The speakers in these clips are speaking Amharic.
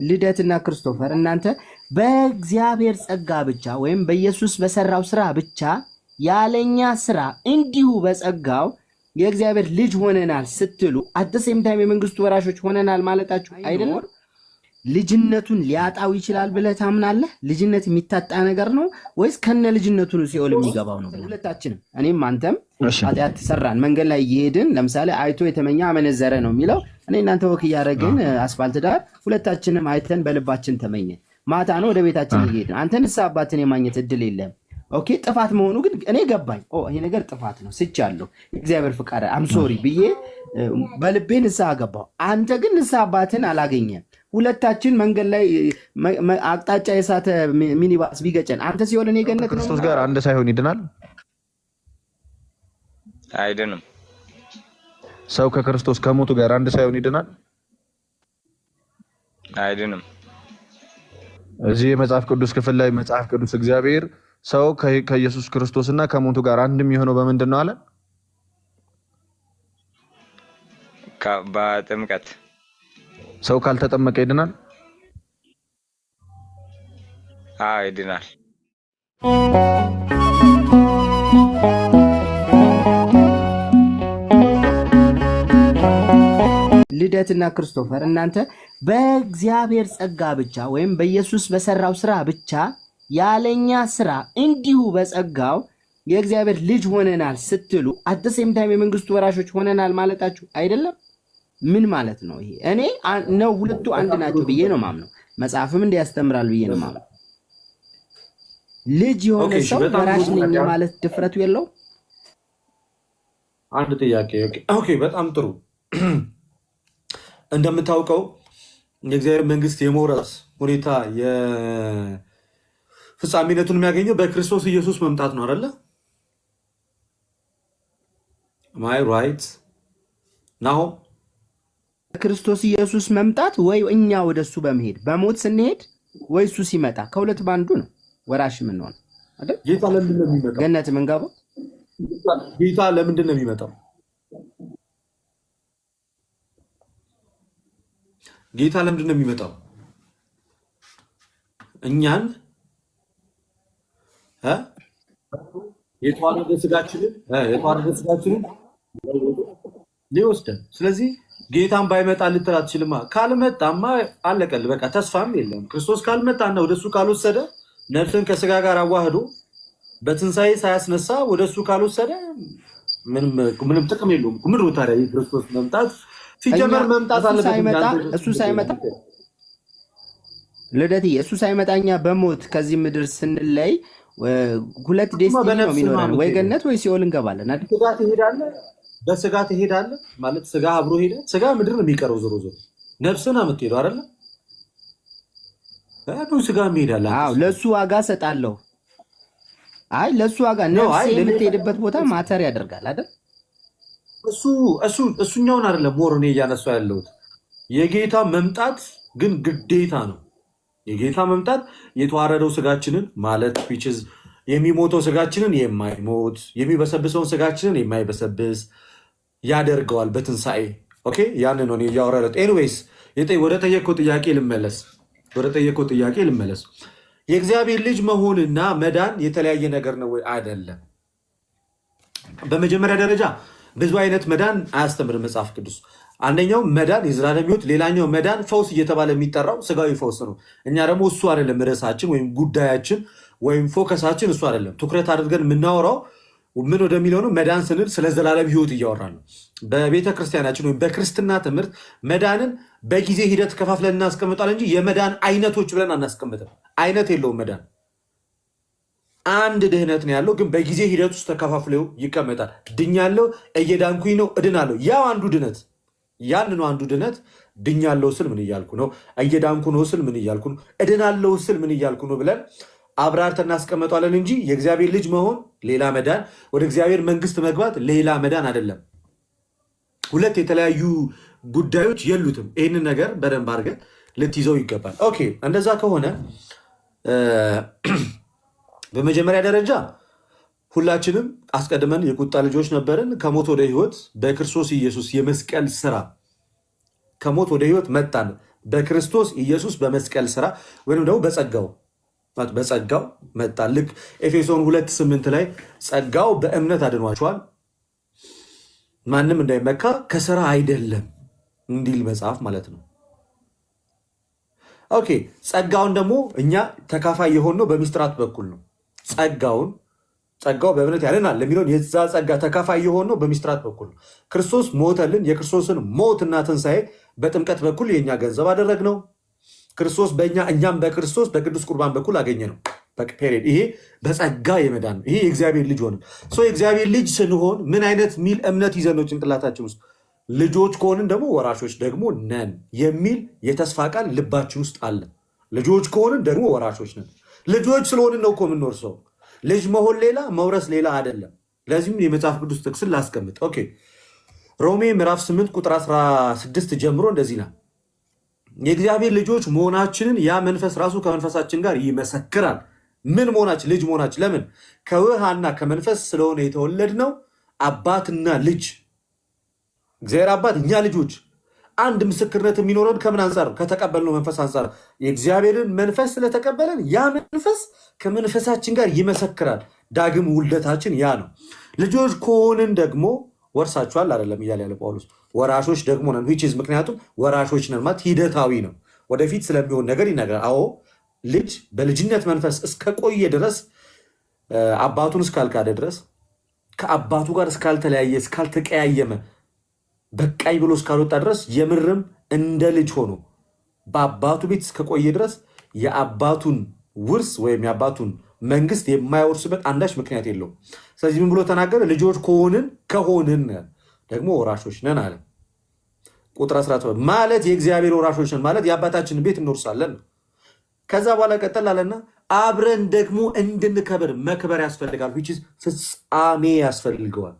ልደትና ክርስቶፈር እናንተ በእግዚአብሔር ጸጋ ብቻ ወይም በኢየሱስ በሰራው ስራ ብቻ ያለኛ ስራ እንዲሁ በጸጋው የእግዚአብሔር ልጅ ሆነናል ስትሉ አደሴም ታይም የመንግስቱ ወራሾች ሆነናል ማለታችሁ አይደለም? ልጅነቱን ሊያጣው ይችላል ብለህ ታምናለህ? ልጅነት የሚታጣ ነገር ነው ወይስ ከነ ልጅነቱ ነው ሲኦል የሚገባው ነው? ሁለታችንም እኔም አንተም ኃጢአት ሰራን፣ መንገድ ላይ እየሄድን ለምሳሌ አይቶ የተመኘ አመነዘረ ነው የሚለው። እኔ እናንተ ወክ እያደረግን አስፋልት ዳር ሁለታችንም አይተን በልባችን ተመኘን። ማታ ነው ወደ ቤታችን እየሄድን፣ አንተ ንስሐ አባትን የማግኘት እድል የለም። ኦኬ ጥፋት መሆኑ ግን እኔ ገባኝ። ይሄ ነገር ጥፋት ነው ስቻለሁ፣ እግዚአብሔር ፍቃድ አምሶሪ ብዬ በልቤ ንስሐ ገባሁ። አንተ ግን ንስሐ አባትን አላገኘም። ሁለታችን መንገድ ላይ አቅጣጫ የሳተ ሚኒባስ ቢገጨን አንተ ሲሆን እኔ ገነት ነው። ክርስቶስ ጋር አንድ ሳይሆን ይድናል? አይድንም። ሰው ከክርስቶስ ከሞቱ ጋር አንድ ሳይሆን ይድናል? አይድንም። እዚህ የመጽሐፍ ቅዱስ ክፍል ላይ መጽሐፍ ቅዱስ እግዚአብሔር ሰው ከኢየሱስ ክርስቶስና ከሞቱ ጋር አንድ የሚሆነው በምንድን ነው አለ? በጥምቀት። ሰው ካልተጠመቀ ይድናል? አዎ ይድናል። ልደትና ክርስቶፈር እናንተ በእግዚአብሔር ጸጋ ብቻ ወይም በኢየሱስ በሰራው ስራ ብቻ ያለኛ ስራ እንዲሁ በጸጋው የእግዚአብሔር ልጅ ሆነናል ስትሉ አደሴም ታይም የመንግስቱ ወራሾች ሆነናል ማለታችሁ አይደለም? ምን ማለት ነው ይሄ? እኔ ነው ሁለቱ አንድ ናቸው ብዬ ነው ማምነው። መጽሐፍም እንዲያስተምራል ብዬ ነው ማምነው። ልጅ የሆነ ሰው ወራሽ ነኝ ማለት ድፍረቱ የለው? አንድ ጥያቄ። ኦኬ በጣም ጥሩ። እንደምታውቀው የእግዚአብሔር መንግስት የመውረስ ሁኔታ ፍጻሜነቱን የሚያገኘው በክርስቶስ ኢየሱስ መምጣት ነው አይደለ? ማይ ራይት ናው ክርስቶስ ኢየሱስ መምጣት ወይ እኛ ወደሱ በመሄድ በሞት ስንሄድ ወይ እሱ ሲመጣ ከሁለት ባንዱ ነው ወራሽ የምንሆነው አይደል? ጌታ ለምንድን ነው የሚመጣው? ገነት የምንገባው ጌታ ለምንድን ነው የሚመጣው? ጌታ ለምንድን ነው የሚመጣው? እኛን የተዋረደ ስጋችንን ሊወስደን። ስለዚህ ጌታን ባይመጣ ልትል አትችልማ። ካልመጣማ አለቀል፣ በቃ ተስፋም የለም። ክርስቶስ ካልመጣና ወደሱ ካልወሰደ ነፍስን ከስጋ ጋር አዋህዶ በትንሣኤ ሳያስነሳ ወደሱ ካልወሰደ ምንም ጥቅም የለውም። ምድሩ ታዲያ የክርስቶስ መምጣት ሲጀመር መምጣት አለበት። እሱ ሳይመጣ ልደት እሱ ሳይመጣ እኛ በሞት ከዚህ ምድር ስንለይ ሁለት ዴስቲኒ ነው የሚኖረን፣ ወይ ገነት ወይ ሲኦል እንገባለን አይደል? ስጋ ትሄዳለህ፣ በስጋ ትሄዳለህ ማለት ስጋ አብሮ ሄደ። ስጋ ምድር ነው የሚቀረው፣ ዞሮ ዞሮ ነፍስን የምትሄደው አይደለ? ስጋ ይሄዳለህ። አዎ ለሱ ዋጋ ሰጣለሁ። አይ ለሱ ዋጋ ነፍስ የምትሄድበት ቦታ ማተር ያደርጋል አይደል? እሱኛውን አይደለም ሞር እኔ እያነሳ ያለሁት የጌታ መምጣት ግን ግዴታ ነው። የጌታ መምጣት የተዋረደው ስጋችንን ማለት ፒችዝ የሚሞተው ስጋችንን የማይሞት የሚበሰብሰውን ስጋችንን የማይበሰብስ ያደርገዋል በትንሣኤ። ኦኬ ያን ነው እኔ እያወራሁት። ኤኒዌይስ ወደ ጠየቀው ጥያቄ ልመለስ። የእግዚአብሔር ልጅ መሆንና መዳን የተለያየ ነገር ነው ወይ? አይደለም። በመጀመሪያ ደረጃ ብዙ አይነት መዳን አያስተምርም መጽሐፍ ቅዱስ። አንደኛው መዳን የዘላለም ሕይወት፣ ሌላኛው መዳን ፈውስ እየተባለ የሚጠራው ስጋዊ ፈውስ ነው። እኛ ደግሞ እሱ አይደለም ርዕሳችን ወይም ጉዳያችን ወይም ፎከሳችን እሱ አይደለም። ትኩረት አድርገን የምናወራው ምን ወደሚለው ነው። መዳን ስንል ስለ ዘላለም ሕይወት እያወራ ነው። በቤተ ክርስቲያናችን ወይም በክርስትና ትምህርት መዳንን በጊዜ ሂደት ከፋፍለን እናስቀምጣለን እንጂ የመዳን አይነቶች ብለን አናስቀምጥም። አይነት የለውም መዳን። አንድ ድህነት ነው ያለው፣ ግን በጊዜ ሂደት ውስጥ ተከፋፍለው ይቀመጣል። ድኛለሁ፣ እየዳንኩኝ ነው፣ እድናለሁ። ያው አንዱ ድነት ያንን አንዱ ድነት ድኛለሁ ስል ምን እያልኩ ነው? እየዳንኩ ነው ስል ምን እያልኩ ነው? እድናለሁ ስል ምን እያልኩ ነው ብለን አብራርተን እናስቀምጣለን እንጂ የእግዚአብሔር ልጅ መሆን ሌላ መዳን፣ ወደ እግዚአብሔር መንግስት መግባት ሌላ መዳን አይደለም። ሁለት የተለያዩ ጉዳዮች የሉትም። ይህንን ነገር በደንብ አድርገን ልትይዘው ይገባል። ኦኬ እንደዛ ከሆነ በመጀመሪያ ደረጃ ሁላችንም አስቀድመን የቁጣ ልጆች ነበርን። ከሞት ወደ ህይወት በክርስቶስ ኢየሱስ የመስቀል ስራ ከሞት ወደ ህይወት መጣን። በክርስቶስ ኢየሱስ በመስቀል ስራ ወይም ደግሞ በጸጋው መጣ። ልክ ኤፌሶን 2:8 ላይ ጸጋው በእምነት አድኗቸዋል ማንም እንዳይመካ ከስራ አይደለም እንዲል መጽሐፍ ማለት ነው። ኦኬ ጸጋውን ደግሞ እኛ ተካፋይ የሆነው በሚስጥራት በኩል ነው። ጸጋው በእምነት ያድናል ለሚለውን የዛ ጸጋ ተካፋይ የሆነው በሚስጥራት በኩል ነው። ክርስቶስ ሞተልን። የክርስቶስን ሞትና ትንሣኤ በጥምቀት በኩል የእኛ ገንዘብ አደረግነው። ክርስቶስ በእኛ እኛም በክርስቶስ በቅዱስ ቁርባን በኩል አገኘ ነው። ፔሪድ። ይሄ በጸጋ የመዳን ነው። ይሄ የእግዚአብሔር ልጅ ሆነ። የእግዚአብሔር ልጅ ስንሆን ምን አይነት ሚል እምነት ይዘን ነው ጭንቅላታችን ውስጥ? ልጆች ከሆንን ደግሞ ወራሾች ደግሞ ነን የሚል የተስፋ ቃል ልባችን ውስጥ አለ። ልጆች ከሆንን ደግሞ ወራሾች ነን። ልጆች ስለሆንን ነው እኮ የምንወርሰው። ልጅ መሆን ሌላ መውረስ ሌላ አይደለም። ለዚህም የመጽሐፍ ቅዱስ ጥቅስን ላስቀምጥ። ኦኬ ሮሜ ምዕራፍ 8 ቁጥር 16 ጀምሮ እንደዚህ ነው። የእግዚአብሔር ልጆች መሆናችንን ያ መንፈስ ራሱ ከመንፈሳችን ጋር ይመሰክራል። ምን መሆናችን? ልጅ መሆናችን። ለምን? ከውሃና ከመንፈስ ስለሆነ የተወለድነው አባትና ልጅ። እግዚአብሔር አባት፣ እኛ ልጆች። አንድ ምስክርነት የሚኖረን ከምን አንጻር? ከተቀበልነው መንፈስ አንጻር። የእግዚአብሔርን መንፈስ ስለተቀበለን ያ መንፈስ ከመንፈሳችን ጋር ይመሰክራል። ዳግም ውልደታችን ያ ነው። ልጆች ከሆንን ደግሞ ወርሳችኋል አይደለም እያለ ያለ ጳውሎስ፣ ወራሾች ደግሞ ነን። ምክንያቱም ወራሾች ነን ማለት ሂደታዊ ነው። ወደፊት ስለሚሆን ነገር ይነግራል። አዎ ልጅ በልጅነት መንፈስ እስከቆየ ድረስ አባቱን እስካልካደ ድረስ ከአባቱ ጋር እስካልተለያየ እስካልተቀያየመ በቃኝ ብሎ እስካልወጣ ድረስ የምርም እንደ ልጅ ሆኖ በአባቱ ቤት እስከቆየ ድረስ የአባቱን ውርስ ወይም የአባቱን መንግስት የማይወርስበት አንዳች ምክንያት የለውም። ስለዚህ ምን ብሎ ተናገረ? ልጆች ከሆንን ደግሞ ወራሾች ነን አለ። ቁጥር 17 ማለት የእግዚአብሔር ወራሾች ነን ማለት የአባታችንን ቤት እንወርሳለን። ከዛ በኋላ ቀጠል አለና አብረን ደግሞ እንድንከብር መክበር ያስፈልጋል። ፍጻሜ ያስፈልገዋል።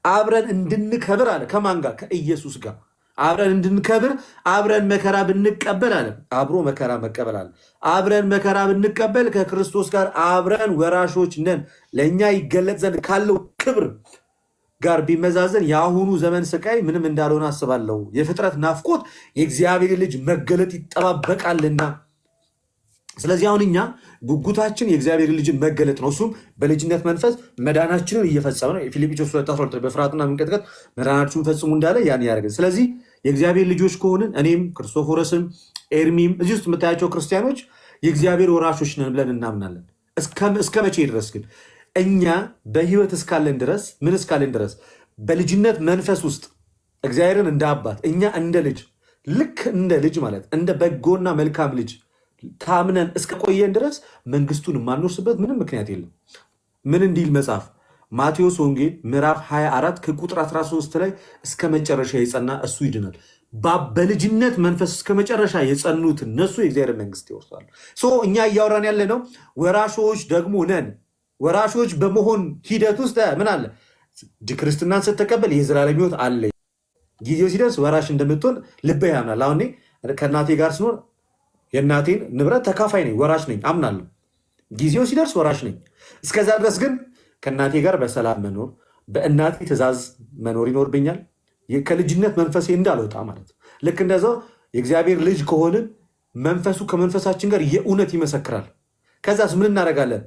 አብረን እንድንከብር አለ። ከማን ጋር? ከኢየሱስ ጋር አብረን እንድንከብር አብረን መከራ ብንቀበል አለ። አብሮ መከራ መቀበል አለ። አብረን መከራ ብንቀበል ከክርስቶስ ጋር አብረን ወራሾች ነን። ለእኛ ይገለጥ ዘንድ ካለው ክብር ጋር ቢመዛዘን የአሁኑ ዘመን ስቃይ ምንም እንዳልሆነ አስባለሁ። የፍጥረት ናፍቆት የእግዚአብሔር ልጅ መገለጥ ይጠባበቃልና። ስለዚህ አሁን እኛ ጉጉታችን የእግዚአብሔር ልጅን መገለጥ ነው። እሱም በልጅነት መንፈስ መዳናችንን እየፈጸመ ነው። ፊልጵስዩስ 2:12 በፍርሃትና መንቀጥቀጥ መዳናችሁን ፈጽሙ እንዳለ ያን ያደርገን። ስለዚህ የእግዚአብሔር ልጆች ከሆንን እኔም ክርስቶፎረስም ኤርሚም እዚህ ውስጥ የምታያቸው ክርስቲያኖች የእግዚአብሔር ወራሾች ነን ብለን እናምናለን። እስከ መቼ ድረስ ግን? እኛ በህይወት እስካለን ድረስ ምን እስካለን ድረስ በልጅነት መንፈስ ውስጥ እግዚአብሔርን እንደ አባት እኛ እንደ ልጅ ልክ እንደ ልጅ ማለት እንደ በጎና መልካም ልጅ ታምነን እስከቆየን ድረስ መንግስቱን የማንወርስበት ምንም ምክንያት የለም። ምን እንዲል መጽሐፍ ማቴዎስ ወንጌል ምዕራፍ 24 ከቁጥር 13 ላይ እስከ መጨረሻ የጸና እሱ ይድናል። በልጅነት መንፈስ እስከ መጨረሻ የጸኑት እነሱ የእግዚአብሔር መንግስት ይወርሳሉ። እኛ እያወራን ያለ ነው ወራሾች ደግሞ ነን። ወራሾች በመሆን ሂደት ውስጥ ምን አለ? ክርስትናን ስትቀበል የዘላለም ሕይወት አለ። ጊዜው ሲደርስ ወራሽ እንደምትሆን ልብህ ያምናል። አሁን ከእናቴ ጋር ስኖር የእናቴን ንብረት ተካፋይ ነኝ፣ ወራሽ ነኝ፣ አምናለሁ። ጊዜው ሲደርስ ወራሽ ነኝ። እስከዛ ድረስ ግን ከእናቴ ጋር በሰላም መኖር፣ በእናቴ ትእዛዝ መኖር ይኖርብኛል። ከልጅነት መንፈሴ እንዳልወጣ ማለት ነው። ልክ እንደዛው የእግዚአብሔር ልጅ ከሆንን መንፈሱ ከመንፈሳችን ጋር የእውነት ይመሰክራል። ከዛስ ምን እናደርጋለን?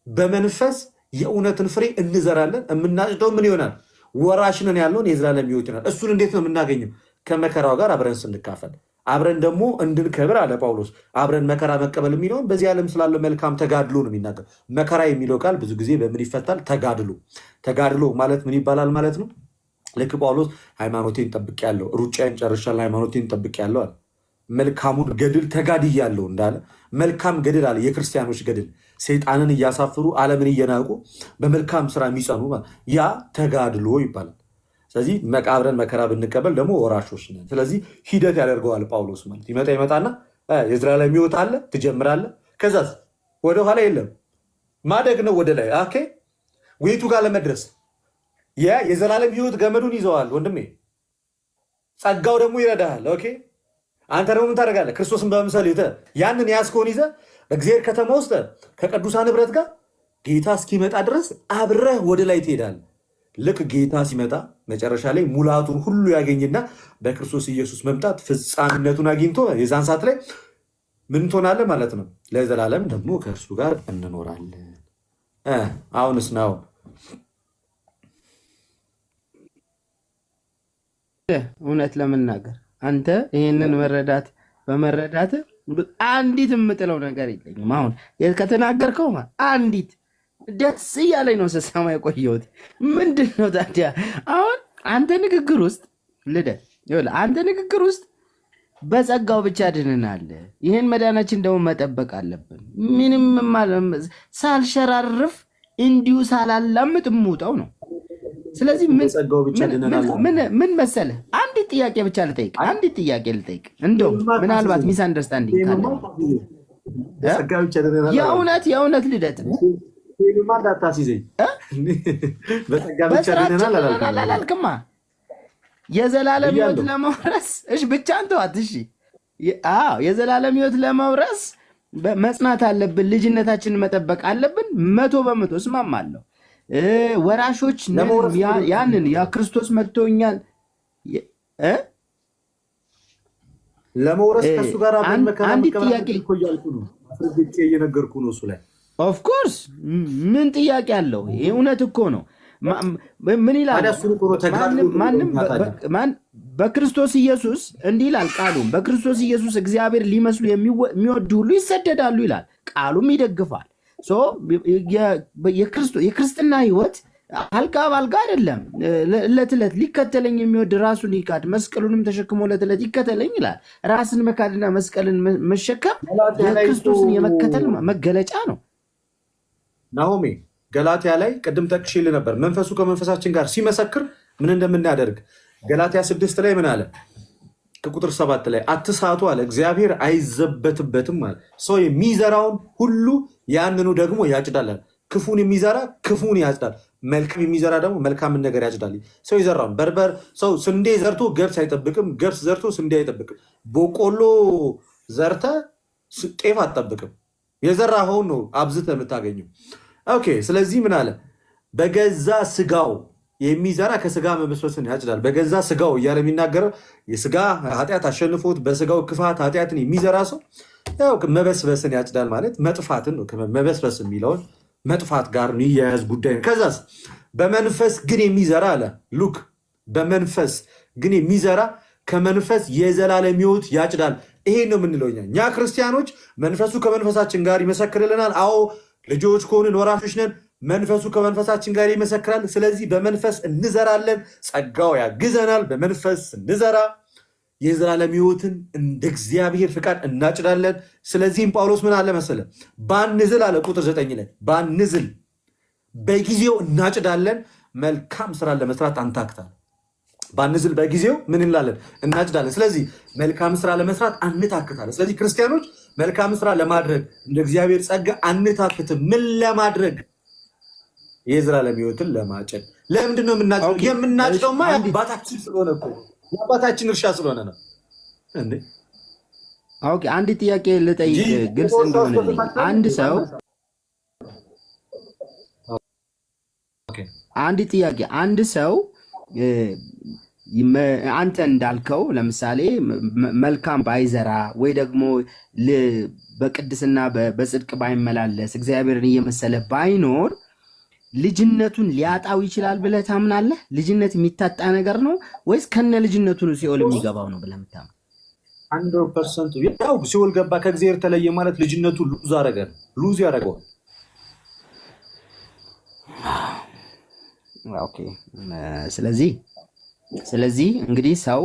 በመንፈስ የእውነትን ፍሬ እንዘራለን። የምናጭደው ምን ይሆናል? ወራሽ ነን ያለውን የዘላለም ሕይወት ይሆናል። እሱን እንዴት ነው የምናገኘው? ከመከራው ጋር አብረን ስንካፈል፣ አብረን ደግሞ እንድንከብር አለ ጳውሎስ። አብረን መከራ መቀበል የሚለውን በዚህ ዓለም ስላለው መልካም ተጋድሎ ነው የሚናገር። መከራ የሚለው ቃል ብዙ ጊዜ በምን ይፈታል? ተጋድሎ። ተጋድሎ ማለት ምን ይባላል ማለት ነው? ልክ ጳውሎስ ሃይማኖቴን ጠብቄያለሁ፣ ሩጫዬን ጨርሻለሁ፣ ሃይማኖቴን ጠብቄያለሁ አለ። መልካሙን ገድል ተጋድያለሁ እንዳለ መልካም ገድል አለ። የክርስቲያኖች ገድል ሰይጣንን እያሳፍሩ ዓለምን እየናቁ በመልካም ስራ የሚጸኑ ያ ተጋድሎ ይባላል። ስለዚህ መቃብረን መከራ ብንቀበል ደግሞ ወራሾች ነን። ስለዚህ ሂደት ያደርገዋል ጳውሎስ ማለት ይመጣና የዘላለም ሕይወት አለ፣ ትጀምራለህ። ከዛ ወደኋላ የለም ማደግ ነው ወደ ላይ። ኦኬ ውይቱ ጋር ለመድረስ የዘላለም ሕይወት ገመዱን ይዘዋል ወንድሜ። ጸጋው ደግሞ ይረዳሃል። ኦኬ አንተ ደግሞ ምን ታደርጋለህ? ክርስቶስን በመምሰል ያንን ያስከውን ይዘህ በእግዚአብሔር ከተማ ውስጥ ከቅዱሳን ህብረት ጋር ጌታ እስኪመጣ ድረስ አብረህ ወደ ላይ ትሄዳለህ። ልክ ጌታ ሲመጣ መጨረሻ ላይ ሙላቱን ሁሉ ያገኝና በክርስቶስ ኢየሱስ መምጣት ፍጻሜነቱን አግኝቶ የዛን ሰዓት ላይ ምን ትሆናለህ ማለት ነው? ለዘላለም ደግሞ ከእርሱ ጋር እንኖራለን። አሁንስ ነው እውነት ለመናገር አንተ ይህንን በመረዳት አንዲት የምጥለው ነገር የለኝም። አሁን ከተናገርከው አንዲት ደስ እያለኝ ነው ስሰማ የቆየሁት። ምንድን ነው ታዲያ አሁን አንተ ንግግር ውስጥ አንተ ንግግር ውስጥ በጸጋው ብቻ ድነናል፣ ይህን መዳናችን ደግሞ መጠበቅ አለብን፣ ምንም ሳልሸራርፍ እንዲሁ ሳላላምጥ የምውጠው ነው። ስለዚህ ምን መሰለህ፣ አንዲት ጥያቄ ብቻ ልጠይቅ፣ እንደው ምናልባት ሚስ አንደርስታንዲንግ ካለ የእውነት ልደት አላልክማ። የዘላለም ሕይወት ለመውረስ ብቻን ተዋት። የዘላለም ሕይወት ለመውረስ መጽናት አለብን፣ ልጅነታችንን መጠበቅ አለብን። 100% እስማማለሁ። ወራሾች ያንን ክርስቶስ መጥቶ እኛን ለመውረስ ከሱ ጋር አንዲት ጥያቄ እየነገርኩ ነው። እሱ ላይ ኦፍኮርስ ምን ጥያቄ አለው? ይህ እውነት እኮ ነው። ምን ይላል? በክርስቶስ ኢየሱስ እንዲህ ይላል ቃሉም፣ በክርስቶስ ኢየሱስ እግዚአብሔር ሊመስሉ የሚወዱ ሁሉ ይሰደዳሉ ይላል። ቃሉም ይደግፋል። የክርስትና ህይወት አልጋ ባልጋ አይደለም። ዕለት ዕለት ሊከተለኝ የሚወድ ራሱን ይካድ መስቀሉንም ተሸክሞ ዕለት ዕለት ይከተለኝ ይላል። ራስን መካድና መስቀልን መሸከም የክርስቶስን የመከተል መገለጫ ነው። ናሆሜ ገላትያ ላይ ቅድም ጠቅሼልህ ነበር። መንፈሱ ከመንፈሳችን ጋር ሲመሰክር ምን እንደምናደርግ ገላትያ 6 ላይ ምን አለ? ከቁጥር 7 ላይ አትሳቱ አለ፣ እግዚአብሔር አይዘበትበትም አለ። ሰው የሚዘራውን ሁሉ ያንኑ ደግሞ ያጭዳል። ክፉን የሚዘራ ክፉን ያጭዳል፣ መልካም የሚዘራ ደግሞ መልካምን ነገር ያጭዳል። ሰው የዘራውን ሰው ስንዴ ዘርቶ ገብስ አይጠብቅም፣ ገብስ ዘርቶ ስንዴ አይጠብቅም። በቆሎ ዘርተ ጤፍ አትጠብቅም። የዘራኸውን ነው አብዝተ የምታገኘው። ኦኬ። ስለዚህ ምን አለ? በገዛ ስጋው የሚዘራ ከስጋ መበስበስን ያጭዳል። በገዛ ስጋው እያለ የሚናገረው የስጋ ኃጢአት አሸንፎት በስጋው ክፋት ኃጢአትን የሚዘራ ሰው ያው መበስበስን ያጭዳል ማለት መጥፋትን ነው። መበስበስ የሚለውን መጥፋት ጋር የሚያያዝ ጉዳይ ነው። ከዛስ በመንፈስ ግን የሚዘራ አለ ሉክ፣ በመንፈስ ግን የሚዘራ ከመንፈስ የዘላለም ሕይወት ያጭዳል። ይሄን ነው የምንለው እኛ ክርስቲያኖች። መንፈሱ ከመንፈሳችን ጋር ይመሰክርልናል። አዎ ልጆች ከሆንን ወራሾች ነን። መንፈሱ ከመንፈሳችን ጋር ይመሰክራል። ስለዚህ በመንፈስ እንዘራለን፣ ጸጋው ያግዘናል። በመንፈስ እንዘራ የዘላለም ሕይወትን እንደ እግዚአብሔር ፍቃድ እናጭዳለን። ስለዚህም ጳውሎስ ምን አለ መሰለ? ባንዝል አለ ቁጥር 9 ላይ ባንዝል በጊዜው እናጭዳለን፣ መልካም ስራ ለመስራት አንታክታለን። ባንዝል በጊዜው ምን እንላለን? እናጭዳለን። ስለዚህ መልካም ስራ ለመስራት አንታክታለን። ስለዚህ ክርስቲያኖች መልካም ስራ ለማድረግ እንደ እግዚአብሔር ጸጋ አንታክትም። ምን ለማድረግ? የዘላለም ሕይወትን ለማጨድ። ለምንድን ነው የምናጭደው? የምናጭደውማ የአባታችን ስለሆነ እኮ የአባታችን እርሻ ስለሆነ ነው። ኦኬ፣ አንድ ጥያቄ ልጠይቅ ግልጽ እንደሆነልኝ። አንድ ሰው አንተ እንዳልከው ለምሳሌ መልካም ባይዘራ ወይ ደግሞ በቅድስና በጽድቅ ባይመላለስ እግዚአብሔርን እየመሰለ ባይኖር ልጅነቱን ሊያጣው ይችላል ብለህ ታምናለህ? ልጅነት የሚታጣ ነገር ነው ወይስ ከነ ልጅነቱ ሲኦል የሚገባው ነው ብለህ የምታምነው? 100% ያው ሲኦል ገባ ከእግዚአብሔር ተለየ ማለት ልጅነቱ ሉዝ ያደርገዋል። ኦኬ። ስለዚህ እንግዲህ ሰው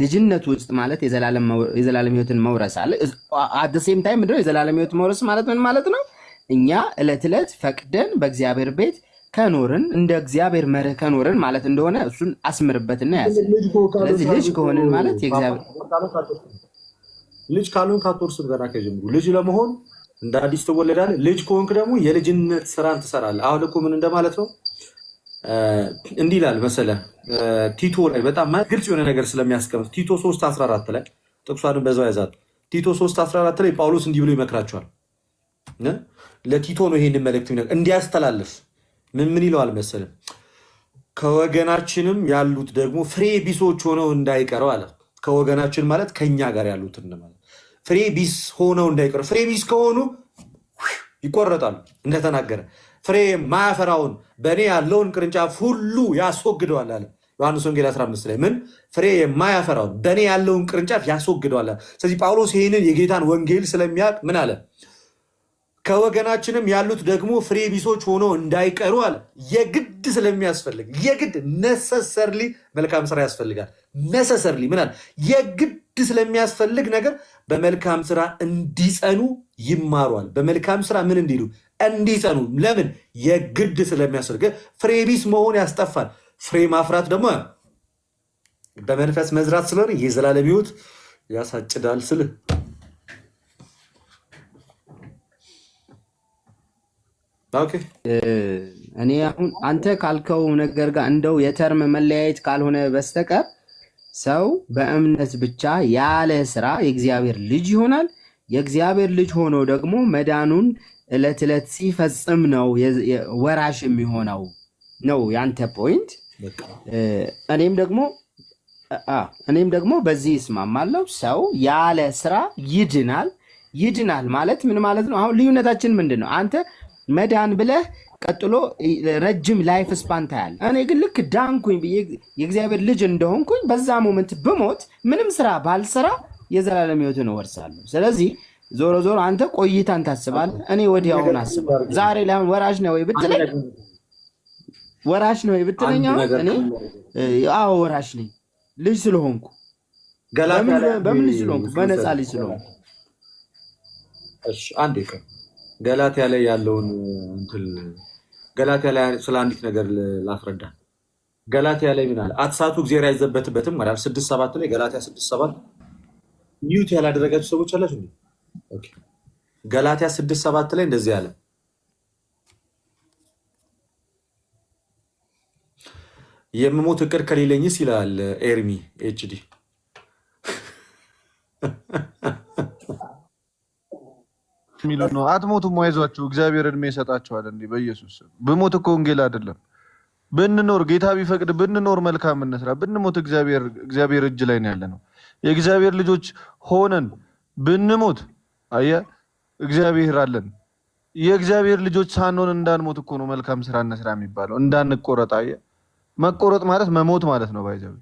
ልጅነቱ ውስጥ ማለት የዘላለም ሕይወትን መውረስ አለ። አት ሴም ታይም ምንድነው የዘላለም ሕይወት መውረስ ማለት? ምን ማለት ነው? እኛ ዕለት ዕለት ፈቅደን በእግዚአብሔር ቤት ከኖርን እንደ እግዚአብሔር መርህ ከኖርን ማለት እንደሆነ እሱን አስምርበትና ያዘ። ስለዚህ ልጅ ከሆንን ማለት የእግዚአብሔር ልጅ ካልሆንክ አትወርስም። ገና ከጀምሩ ልጅ ለመሆን እንደ አዲስ ትወለዳለህ። ልጅ ከሆንክ ደግሞ የልጅነት ስራን ትሰራለህ። አሁን እኮ ምን እንደማለት ነው? እንዲህ ይላል መሰለህ ቲቶ ላይ በጣም ግልጽ የሆነ ነገር ስለሚያስቀምጥ ቲቶ 3:14 ላይ ጥቅሷንም በዛው ያዛት። ቲቶ 3:14 ላይ ጳውሎስ እንዲህ ብሎ ይመክራቸዋል። ለቲቶ ነው ይሄንን መልእክት እንዲያስተላልፍ ምን ይለዋል መሰለህ? ከወገናችንም ያሉት ደግሞ ፍሬ ቢሶች ሆነው እንዳይቀሩ አለ። ከወገናችን ማለት ከኛ ጋር ያሉት ማለት ፍሬ ቢስ ሆነው እንዳይቀሩ። ፍሬ ቢስ ከሆኑ ይቆረጣሉ እንደተናገረ። ፍሬ የማያፈራውን በእኔ ያለውን ቅርንጫፍ ሁሉ ያስወግደዋል አለ ዮሐንስ ወንጌል 15 ላይ። ምን ፍሬ የማያፈራውን በእኔ ያለውን ቅርንጫፍ ያስወግደዋል። ስለዚህ ጳውሎስ ይህንን የጌታን ወንጌል ስለሚያውቅ ምን አለ? ከወገናችንም ያሉት ደግሞ ፍሬ ቢሶች ሆኖ እንዳይቀሩ አለ። የግድ ስለሚያስፈልግ የግድ ነሰሰርሊ መልካም ስራ ያስፈልጋል። ነሰሰርሊ ምን አለ? የግድ ስለሚያስፈልግ ነገር በመልካም ስራ እንዲጸኑ ይማሯል። በመልካም ስራ ምን እንዲሉ? እንዲጸኑ። ለምን? የግድ ስለሚያስፈልግ። ፍሬ ቢስ መሆን ያስጠፋል። ፍሬ ማፍራት ደግሞ በመንፈስ መዝራት ስለሆነ የዘላለም ሕይወት ያሳጭዳል ስልህ እኔ አሁን አንተ ካልከው ነገር ጋር እንደው የተርም መለያየት ካልሆነ በስተቀር ሰው በእምነት ብቻ ያለ ስራ የእግዚአብሔር ልጅ ይሆናል። የእግዚአብሔር ልጅ ሆኖ ደግሞ መዳኑን ዕለት ዕለት ሲፈጽም ነው ወራሽ የሚሆነው ነው ያንተ ፖይንት። እኔም ደግሞ በዚህ እስማማለሁ። ሰው ያለ ስራ ይድናል። ይድናል ማለት ምን ማለት ነው? አሁን ልዩነታችን ምንድን ነው? አንተ መዳን ብለህ ቀጥሎ ረጅም ላይፍ ስፓን ታያለህ። እኔ ግን ልክ ዳንኩኝ ብዬ የእግዚአብሔር ልጅ እንደሆንኩኝ በዛ ሞመንት ብሞት ምንም ስራ ባልሰራ የዘላለም ሕይወትን እወርሳለሁ። ስለዚህ ዞሮ ዞሮ አንተ ቆይታን ታስባለህ፣ እኔ ወዲያውን አስባለሁ። ዛሬ ላይ አሁን ወራሽ ነው ወይ ብትለኝ እኔ አዎ ወራሽ ነኝ፣ ልጅ ስለሆንኩ። በምን ልጅ ስለሆንኩ? በነፃ ልጅ ስለሆንኩ። አንዴ ገላትያ ላይ ያለውን ገላትያ ላይ ስለ አንዲት ነገር ላስረዳ። ገላትያ ላይ ምን አለ? አትሳቱ እግዚአብሔር አይዘበትበትም ማለት 6:7 ላይ ገላትያ 6:7 ሚዩት ያላደረጋችሁ ሰዎች አላችሁ እንዴ? ኦኬ ገላትያ 6:7 ላይ እንደዚህ አለ። የምሞት እቅድ ከሌለኝስ ይላል ኤርሚ ኤችዲ የሚለው ነው። አትሞቱም፣ አይዟችሁ እግዚአብሔር እድሜ ይሰጣችኋል። እንዲህ በኢየሱስ ብሞት እኮ ወንጌል አይደለም። ብንኖር ጌታ ቢፈቅድ ብንኖር መልካም እንስራ፣ ብንሞት እግዚአብሔር እጅ ላይ ነው ያለ ነው። የእግዚአብሔር ልጆች ሆነን ብንሞት አየህ እግዚአብሔር አለን። የእግዚአብሔር ልጆች ሳንሆን እንዳንሞት እኮ ነው መልካም ስራ እንስራ የሚባለው፣ እንዳንቆረጥ። አየህ መቆረጥ ማለት መሞት ማለት ነው። ባይዘው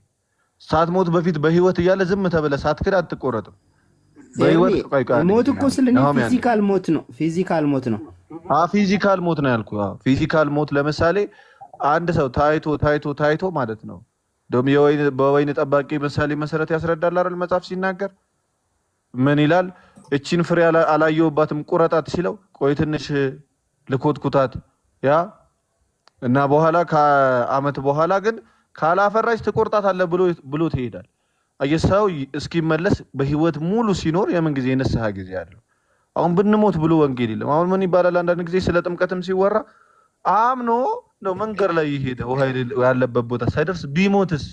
ሳትሞት በፊት በህይወት እያለ ዝም ተብለህ ሳትክድ አትቆረጥም። ሞት እኮ ስለ ፊዚካል ሞት ነው። ፊዚካል ሞት ነው። ፊዚካል ሞት ነው ያልኩህ። ፊዚካል ሞት ለምሳሌ አንድ ሰው ታይቶ ማለት ነው። ደም በወይን ጠባቂ ምሳሌ መሰረት ያስረዳል አይደል መጽሐፍ ሲናገር ምን ይላል? እቺን ፍሬ አላየሁባትም ቁረጣት ሲለው ቆይ ትንሽ ልኮትኩታት ያ እና በኋላ ከአመት በኋላ ግን ካላፈራች ትቆርጣታለህ ብሎ ትሄዳል። ሰው እስኪመለስ በህይወት ሙሉ ሲኖር የምን ጊዜ የንስሐ ጊዜ አለው። አሁን ብንሞት ብሎ ወንጌል የለም። አሁን ምን ይባላል? አንዳንድ ጊዜ ስለ ጥምቀትም ሲወራ አምኖ ነው መንገድ ላይ ይሄደ ውሃ ያለበት ቦታ ሳይደርስ ቢሞትስ?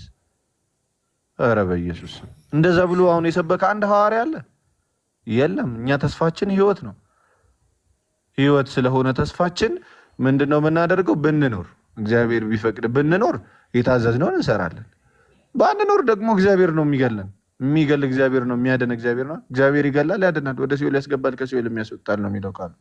ኧረ በኢየሱስ እንደዛ ብሎ አሁን የሰበከ አንድ ሐዋርያ አለ? የለም። እኛ ተስፋችን ህይወት ነው። ህይወት ስለሆነ ተስፋችን ምንድነው የምናደርገው? ብንኖር እግዚአብሔር ቢፈቅድ ብንኖር የታዘዝነውን እንሰራለን። ባንኖር ደግሞ እግዚአብሔር ነው የሚገለን። የሚገል እግዚአብሔር ነው፣ የሚያድን እግዚአብሔር ነው። እግዚአብሔር ይገላል፣ ያድናል፣ ወደ ሲኦል ያስገባል፣ ከሲኦል የሚያስወጣል ነው የሚለው ቃሉ።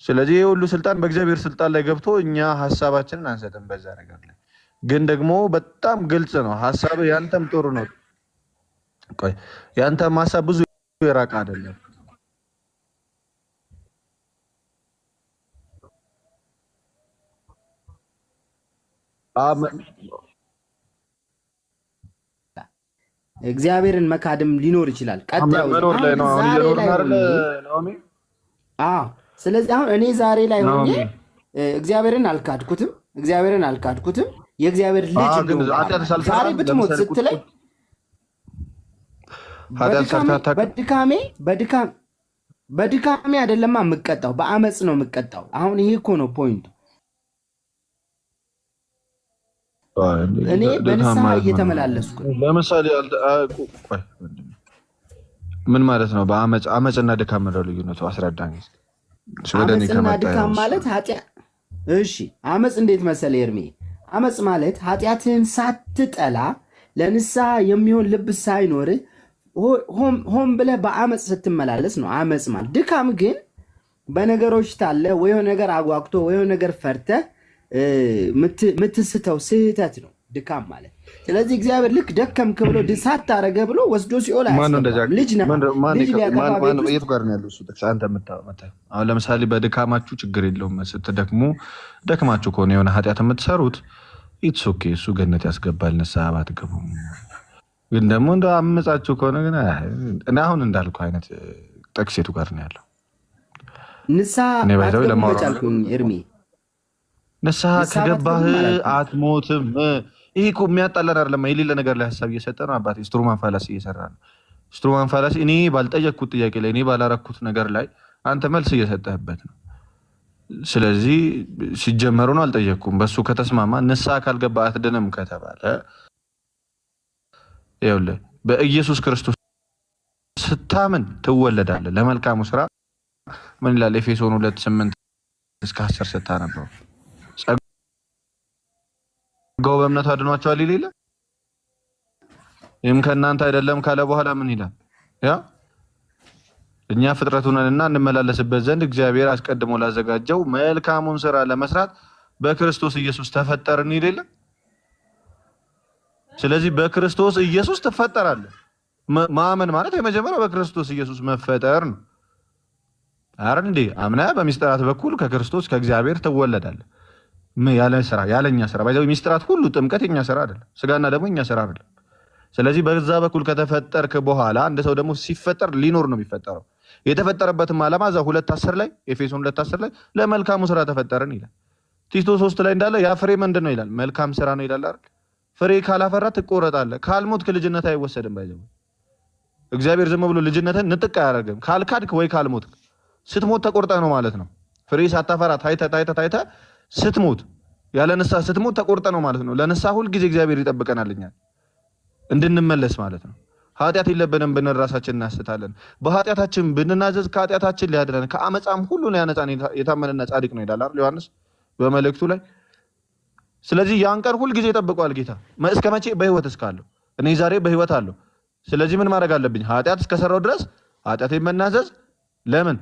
ስለዚህ ይህ ሁሉ ስልጣን በእግዚአብሔር ስልጣን ላይ ገብቶ እኛ ሀሳባችንን አንሰጥም በዛ ነገር ላይ። ግን ደግሞ በጣም ግልጽ ነው ሀሳብ ያንተም ጥሩ ነው። ቆይ ያንተም ሀሳብ ብዙ የራቀ አይደለም። እግዚአብሔርን መካድም ሊኖር ይችላል። ስለዚህ አሁን እኔ ዛሬ ላይ ሆኜ እግዚአብሔርን አልካድኩትም የእግዚአብሔር ልጅ ዛሬ ብትሞት ስትለኝ በድካሜ አይደለማ የምቀጣው፣ በአመፅ ነው የምቀጣው። አሁን ይሄ እኮ ነው ፖይንቱ። እኔ በንስሐ እየተመላለስኩ ለምሳሌ ምን ማለት ነው? አመፅና ድካም ነው ልዩነቱ? አስረዳኝ። አመፅና ድካም ማለት ኃጢአት። እሺ አመፅ እንዴት መሰለ ኤርሚ? አመፅ ማለት ኃጢአትህን ሳትጠላ ለንስሐ የሚሆን ልብ ሳይኖርህ ሆን ብለህ በአመፅ ስትመላለስ ነው አመፅ ማለት። ድካም ግን በነገሮች ታለ ወይ ነገር አጓግቶ ወይ ነገር ፈርተህ ምትስተው ስህተት ነው ድካም ማለት። ስለዚህ እግዚአብሔር ልክ ደከምክ ብሎ ሳታረገ ብሎ ወስዶ ሲኦል አያስገባም። ልጅ ነህ። የት ጋር ነው ያለው እሱ ጥቅስ? አንተ አሁን ለምሳሌ በድካማችሁ ችግር የለውም ስትደክሙ ደክማችሁ ከሆነ የሆነ ኃጢአት የምትሰሩት ኢትስ ኦኬ፣ እሱ ገነት ያስገባል ንስሐ ባትገቡም። ግን ደግሞ እንደ አመጻችሁ ከሆነ ግን እኔ አሁን እንዳልኩ አይነት ጥቅስ የቱ ጋር ነው ያለው? ንስሐ ኤርሚ ንስሐ ከገባህ አትሞትም። ይሄ እኮ የሚያጣላን አይደለም። የሌለ ነገር ላይ ሀሳብ እየሰጠ ነው አባቴ። ስትሩማን ፋላሲ እየሰራ ነው። ስትሩማን ፋላሲ እኔ ባልጠየቅኩት ጥያቄ ላይ እኔ ባላረኩት ነገር ላይ አንተ መልስ እየሰጠህበት ነው። ስለዚህ ሲጀመሩ ነው አልጠየቅኩም። በሱ ከተስማማ ንስሐ ካልገባ አትድንም ከተባለ ይኸውልህ በኢየሱስ ክርስቶስ ስታምን ትወለዳለህ ለመልካሙ ስራ። ምን ይላል ኤፌሶን 2:8-10 ስታነበው ጸጋው በእምነት አድኗቸዋል ይል የለ? ይህም ከእናንተ አይደለም ካለ በኋላ ምን ይላል? ያ እኛ ፍጥረቱ ነንና እንመላለስበት ዘንድ እግዚአብሔር አስቀድሞ ላዘጋጀው መልካሙን ስራ ለመስራት በክርስቶስ ኢየሱስ ተፈጠርን ይል የለ? ስለዚህ በክርስቶስ ኢየሱስ ትፈጠራለህ። ማመን ማለት የመጀመሪያው በክርስቶስ ኢየሱስ መፈጠር ነው። አረ እንዴ አምነህ በሚስጥራት በኩል ከክርስቶስ ከእግዚአብሔር ትወለዳለህ። ያለኛ ስራ ባይዘው ሚስጥራት ሁሉ ጥምቀት የኛ ስራ አይደለም። ስጋና ደግሞ የኛ ስራ አይደለም። ስለዚህ በዛ በኩል ከተፈጠርክ በኋላ አንድ ሰው ደግሞ ሲፈጠር ሊኖር ነው የሚፈጠረው። የተፈጠረበትም ዓላማ እዛ 2:10 ላይ ኤፌሶን 2:10 ላይ ለመልካሙ ስራ ተፈጠርን ይላል። ቲቶ 3 ላይ እንዳለ ያ ፍሬ ምንድን ነው ይላል? መልካም ስራ ነው ይላል አይደል? ፍሬ ካላፈራ ትቆረጣለህ። ካልሞት ከልጅነት አይወሰድም። ባይዘው እግዚአብሔር ዝም ብሎ ልጅነትን ንጥቅ አያደርግም። ካልካድክ ወይ ካልሞት ስትሞት ተቆርጠህ ነው ማለት ነው። ፍሬ ሳታፈራ ታይተህ ስትሞት ያለ ንስሐ ስትሞት ተቆርጠህ ነው ማለት ነው። ለንስሐ ሁልጊዜ እግዚአብሔር ይጠብቀናል እኛን እንድንመለስ ማለት ነው። ኃጢአት የለብንም ብንል ራሳችን እናስታለን። በኃጢአታችን ብንናዘዝ ከኃጢአታችን ሊያድነን ከአመፃም ሁሉ ሊያነጻን የታመነና ጻድቅ ነው ይላል አይደል ዮሐንስ በመልእክቱ ላይ። ስለዚህ ያን ቀን ሁልጊዜ ይጠብቀዋል ጌታ። እስከ መቼ? በህይወት እስካለሁ። እኔ ዛሬ በህይወት አለሁ። ስለዚህ ምን ማድረግ አለብኝ? ኃጢአት እስከሰራው ድረስ ኃጢአቴን መናዘዝ። ለምን?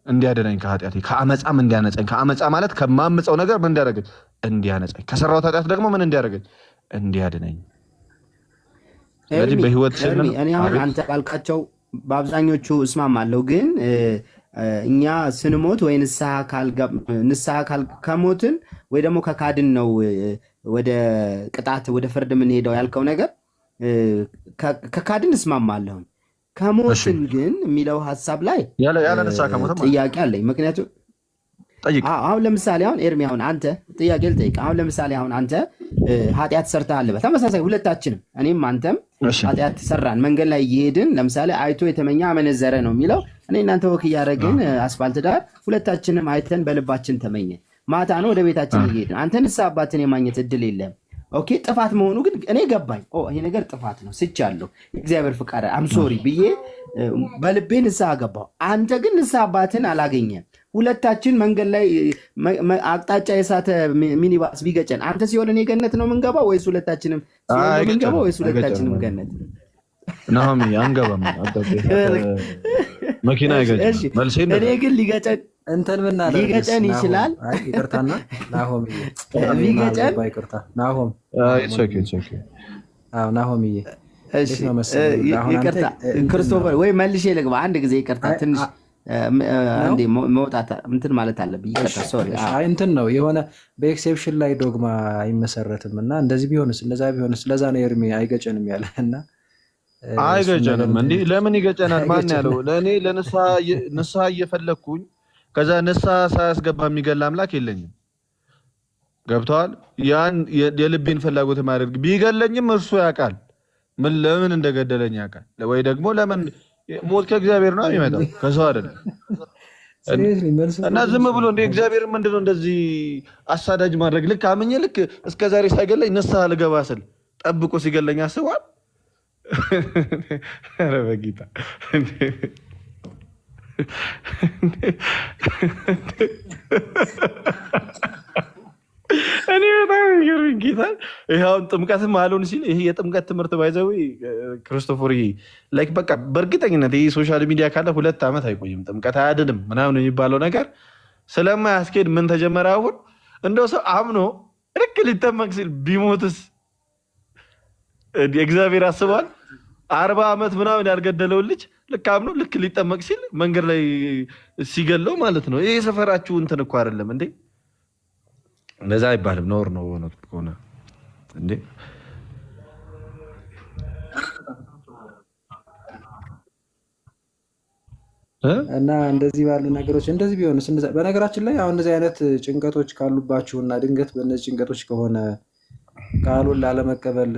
እንዲያድነኝ ከኃጢአቴ ከአመፃም እንዲያነጻኝ። ከአመፃ ማለት ከማምፀው ነገር ምን እንዲያደርገኝ? እንዲያነጻኝ። ከሰራው ኃጢአት ደግሞ ምን እንዲያደርገኝ? እንዲያድነኝ። ስለዚህ በህይወት እኔ አሁን አንተ ባልካቸው በአብዛኞቹ እስማማለሁ። ግን እኛ ስንሞት ወይ ንስሐ ከሞትን ወይ ደግሞ ከካድን ነው ወደ ቅጣት ወደ ፍርድ የምንሄደው ያልከው ነገር ከካድን እስማማለሁ። ከሞትን ግን የሚለው ሀሳብ ላይ ጥያቄ አለኝ። ምክንያቱም አሁን ለምሳሌ አሁን ኤርሚ አሁን አንተ ጥያቄ ልጠይቅ። አሁን ለምሳሌ አሁን አንተ ኃጢአት ሰርተሃል። በተመሳሳይ ሁለታችንም እኔም አንተም ኃጢአት ሰራን። መንገድ ላይ እየሄድን ለምሳሌ አይቶ የተመኘ አመነዘረ ነው የሚለው። እኔ እናንተ ወክ እያደረግን አስፋልት ዳር ሁለታችንም አይተን በልባችን ተመኘ። ማታ ነው ወደ ቤታችን እየሄድን አንተ ንስሐ አባትን የማግኘት እድል የለም። ኦኬ ጥፋት መሆኑ ግን እኔ ገባኝ። ይሄ ነገር ጥፋት ነው ስቻለሁ፣ እግዚአብሔር ፍቃድ አምሶሪ ብዬ በልቤ ንስሐ ገባሁ። አንተ ግን ንስሐ አባትን አላገኘም። ሁለታችን መንገድ ላይ አቅጣጫ የሳተ ሚኒባስ ቢገጨን አንተ ሲሆን እኔ ገነት ነው የምንገባው ወይስ ሁለታችንም ሲሆን የምንገባው ወይስ ሁለታችንም ገነት? ናሆሚ አንገባም። መኪና ይገጭ መልሴ እኔ ግን ሊገጨን እንትን ምን አለ ሊገጨን ይችላል። ይቅርታና ናሆም ሊገጨን ይቅርታ ናሆም ናሆምዬ ይቅርታ ክርስቶፈር ወይ መልሼ ልግባ አንድ ጊዜ ይቅርታ ትንሽ መውጣት እንትን ማለት አለብኝ። ይቅርታ ሶሪ። እንትን ነው የሆነ በኤክሴፕሽን ላይ ዶግማ አይመሰረትም እና እንደዚህ ቢሆንስ እንደዛ ቢሆንስ ለዛ ነው ኤርሚ አይገጨንም ያለ እና አይገጨንም። እንዲህ ለምን ይገጨናል? ማን ያለው? ለእኔ ለንስሐ እየፈለግኩኝ ከዛ ንስሐ ሳያስገባ የሚገል አምላክ የለኝም። ገብተዋል? ያን የልቤን ፍላጎት ማድረግ ቢገለኝም እርሱ ያውቃል። ምን ለምን እንደገደለኝ ያውቃል። ወይ ደግሞ ለምን ሞት ከእግዚአብሔር ነው የሚመጣው ከሰው አይደለም። እና ዝም ብሎ እንደ እግዚአብሔር ምንድነው እንደዚህ አሳዳጅ ማድረግ? ልክ አምኜ ልክ እስከዛሬ ሳይገለኝ ንስሐ ልገባ ስል ጠብቆ ሲገለኝ አስቧል። ኧረ በጌታ እኔ በጣም ይገርም ጌታ። ይኸውን ጥምቀትም አልሆን ሲል ይሄ የጥምቀት ትምህርት ባይዘዊ ክርስቶፎር ላይክ በቃ በእርግጠኝነት ይህ ሶሻል ሚዲያ ካለ 2 ዓመት አይቆይም። ጥምቀት አያድንም ምናምን የሚባለው ነገር ስለማያስኬድ ምን ተጀመረ? አሁን እንደው ሰው አምኖ ልክ ሊጠመቅ ሲል ቢሞትስ? እግዚአብሔር አስቧል። 40 ዓመት ምናምን ያልገደለውን ልጅ ልክ አምኖ ልክ ሊጠመቅ ሲል መንገድ ላይ ሲገለው ማለት ነው። ይህ ሰፈራችሁ እንትን እኮ አይደለም እንዴ? እንደዛ አይባልም። ነውር ነው ሆነ እንዴ? እና እንደዚህ ባሉ ነገሮች እንደዚህ ቢሆንስ? በነገራችን ላይ አሁን እንደዚህ አይነት ጭንቀቶች ካሉባችሁ እና ድንገት በእነዚህ ጭንቀቶች ከሆነ ቃሉን ላለመቀበል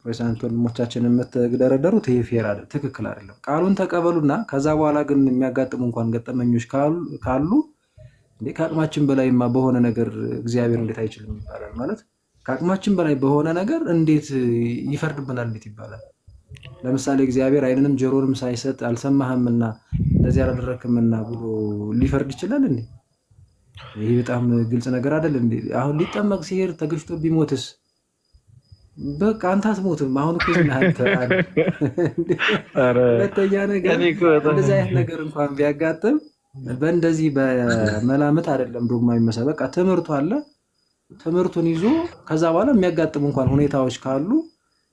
ፕሬዚዳንት ወንድሞቻችን የምትደረደሩት ይሄ ፌር አይደለም፣ ትክክል አይደለም። ቃሉን ተቀበሉና ከዛ በኋላ ግን የሚያጋጥሙ እንኳን ገጠመኞች ካሉ ከአቅማችን በላይማ በሆነ ነገር እግዚአብሔር እንዴት አይችልም ይባላል? ማለት ከአቅማችን በላይ በሆነ ነገር እንዴት ይፈርድብናል? እንዴት ይባላል? ለምሳሌ እግዚአብሔር ዓይንንም ጆሮንም ሳይሰጥ አልሰማህምና እንደዚህ አላደረክምና ብሎ ሊፈርድ ይችላል እንዴ? ይሄ በጣም ግልጽ ነገር አይደል እንዴ? አሁን ሊጠመቅ ሲሄድ ተገጭቶ ቢሞትስ? በቃ አንተ አትሞትም። አሁን እኮ ዝናንተ ሁለተኛ ነገር እንደዚህ አይነት ነገር እንኳን ቢያጋጥም በእንደዚህ በመላምት አይደለም ዶግማ የሚመሰል በቃ ትምህርቱ አለ። ትምህርቱን ይዞ ከዛ በኋላ የሚያጋጥሙ እንኳን ሁኔታዎች ካሉ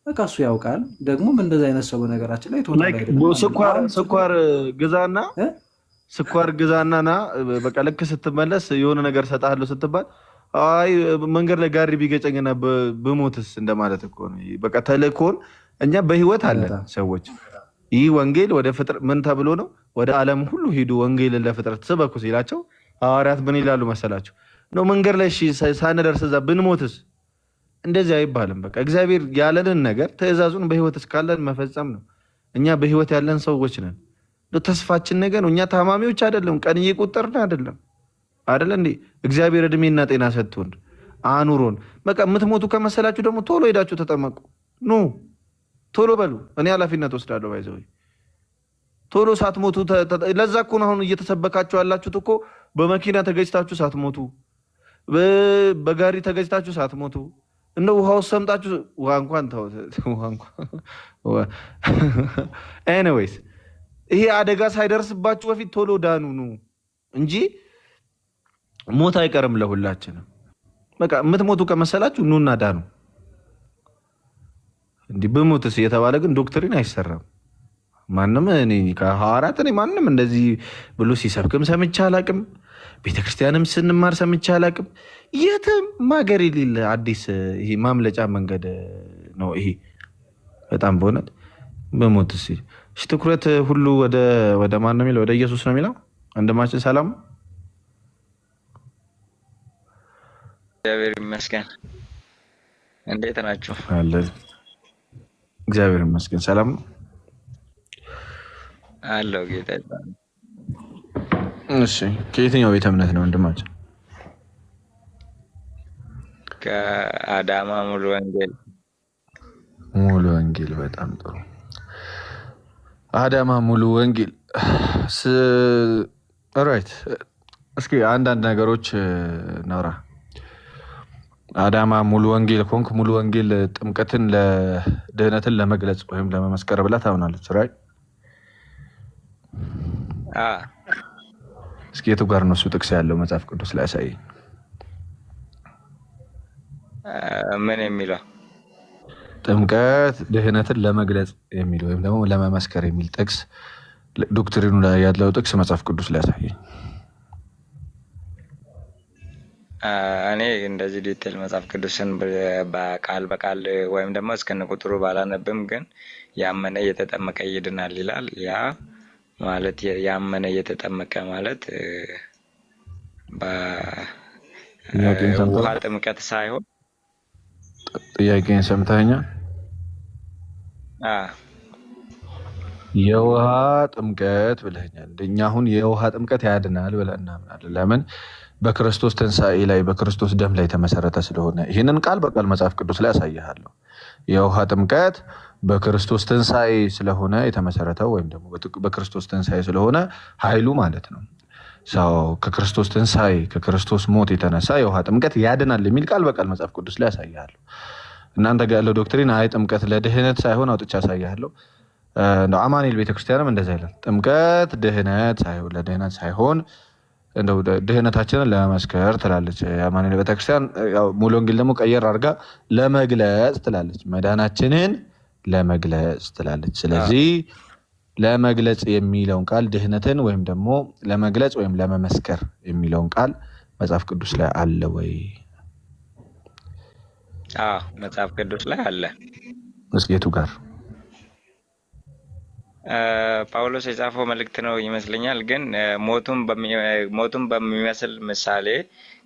በቃ እሱ ያውቃል። ደግሞም እንደዚህ አይነት ሰው በነገራችን ላይ ስኳር ግዛና ና በቃ ልክ ስትመለስ የሆነ ነገር ሰጣለሁ ስትባል አይ መንገድ ላይ ጋሪ ቢገጨኝና ብሞትስ እንደማለት እኮ ነው። በቃ ተልእኮን እኛ በህይወት አለን ሰዎች። ይህ ወንጌል ወደ ፍጥረት ምን ተብሎ ነው? ወደ ዓለም ሁሉ ሂዱ ወንጌልን ለፍጥረት ስበኩ ሲላቸው ሐዋርያት ምን ይላሉ መሰላቸው? ነው መንገድ ላይ ሳንደርስ እዛ ብንሞትስ? እንደዚህ አይባልም። በቃ እግዚአብሔር ያለንን ነገር ትእዛዙን በህይወት እስካለን መፈጸም ነው። እኛ በህይወት ያለን ሰዎች ነን። ተስፋችን ነገር ነው። እኛ ታማሚዎች አይደለም፣ ቀን እየቆጠርን አይደለም አይደለ እንዴ? እግዚአብሔር እድሜና ጤና ሰጥቶን አኑሮን። በቃ የምትሞቱ ከመሰላችሁ ደግሞ ቶሎ ሄዳችሁ ተጠመቁ። ኑ ቶሎ በሉ። እኔ ኃላፊነት ወስዳለሁ። ባይዘው ቶሎ ሳትሞቱ ለዛ እኮ ነው አሁን እየተሰበካችሁ ያላችሁት እኮ በመኪና ተገጭታችሁ ሳትሞቱ፣ በጋሪ ተገጭታችሁ ሳትሞቱ፣ እንደ ውሃ ውስጥ ሰምጣችሁ ውሃ እንኳን ኤኒዌይስ ይሄ አደጋ ሳይደርስባችሁ በፊት ቶሎ ዳኑ ኑ እንጂ ሞት አይቀርም ለሁላችንም። በቃ የምትሞቱ ከመሰላችሁ ኑና ዳኑ። እንዲህ ብሞትስ እየተባለ ግን ዶክትሪን አይሰራም። ማንም እኔ ከሐዋርያት እኔ ማንም እንደዚህ ብሎ ሲሰብክም ሰምቼ አላቅም። ቤተክርስቲያንም ስንማር ሰምቼ አላቅም። የትም ሀገር የሌለ አዲስ ይሄ ማምለጫ መንገድ ነው ይሄ። በጣም በእውነት ብሞትስ ትኩረት ሁሉ ወደ ማን ነው የሚለው? ወደ ኢየሱስ ነው የሚለው። ወንድማችን ሰላም እግዚአብሔር ይመስገን። እንዴት ናችሁ? እግዚአብሔር ይመስገን ሰላም ነው አለው ጌታ ይባላል። እሺ ከየትኛው ቤተ እምነት ነው ወንድማችን? ከአዳማ ሙሉ ወንጌል። ሙሉ ወንጌል በጣም ጥሩ። አዳማ ሙሉ ወንጌል ራይት። እስኪ አንዳንድ ነገሮች ነውራ። አዳማ ሙሉ ወንጌል ኮንክ ሙሉ ወንጌል ጥምቀትን ለድህነትን ለመግለጽ ወይም ለመመስከር ብላ ታምናለች። ራይት። እስኪ የቱ ጋር ነው እሱ ጥቅስ ያለው መጽሐፍ ቅዱስ ላይ ያሳይ። ምን የሚለው? ጥምቀት ድህነትን ለመግለጽ የሚል ወይም ደግሞ ለመመስከር የሚል ጥቅስ ዶክትሪኑ ላይ ያለው ጥቅስ መጽሐፍ ቅዱስ ላይ ያሳየኝ። እኔ እንደዚህ ዲቴል መጽሐፍ ቅዱስን በቃል በቃል ወይም ደግሞ እስከነ ቁጥሩ ባላነብም ግን ያመነ እየተጠመቀ ይድናል ይላል። ያ ማለት ያመነ እየተጠመቀ ማለት በውሃ ጥምቀት ሳይሆን። ጥያቄን ሰምተኸኛል? የውሃ ጥምቀት ብለኸኛል። እኛ አሁን የውሃ ጥምቀት ያድናል ብለን እናምናለን። ለምን? በክርስቶስ ትንሣኤ ላይ በክርስቶስ ደም ላይ የተመሰረተ ስለሆነ። ይህንን ቃል በቃል መጽሐፍ ቅዱስ ላይ ያሳይሃለሁ። የውሃ ጥምቀት በክርስቶስ ትንሣኤ ስለሆነ የተመሰረተው ወይም ደግሞ በክርስቶስ ትንሣኤ ስለሆነ ኃይሉ ማለት ነው። ሰው ከክርስቶስ ትንሣኤ ከክርስቶስ ሞት የተነሳ የውሃ ጥምቀት ያድናል የሚል ቃል በቃል መጽሐፍ ቅዱስ ላይ ያሳያለሁ። እናንተ ጋር ያለው ዶክትሪን አይ ጥምቀት ለድህነት ሳይሆን አውጥቻ ያሳያለሁ። እንደው አማኑኤል ቤተክርስቲያንም እንደዛ ይላል። ጥምቀት ለድህነት ሳይሆን እንደው ድህነታችንን ለመመስከር ትላለች አማኑኤል ቤተክርስቲያን። ሙሉ ወንጌል ደግሞ ቀየር አድርጋ ለመግለጽ ትላለች፣ መዳናችንን ለመግለጽ ትላለች። ስለዚህ ለመግለጽ የሚለውን ቃል ድህነትን ወይም ደግሞ ለመግለጽ ወይም ለመመስከር የሚለውን ቃል መጽሐፍ ቅዱስ ላይ አለ ወይ? መጽሐፍ ቅዱስ ላይ አለ። እስኪ የቱ ጋር? ጳውሎስ የጻፈው መልእክት ነው ይመስለኛል። ግን ሞቱን በሚመስል ምሳሌ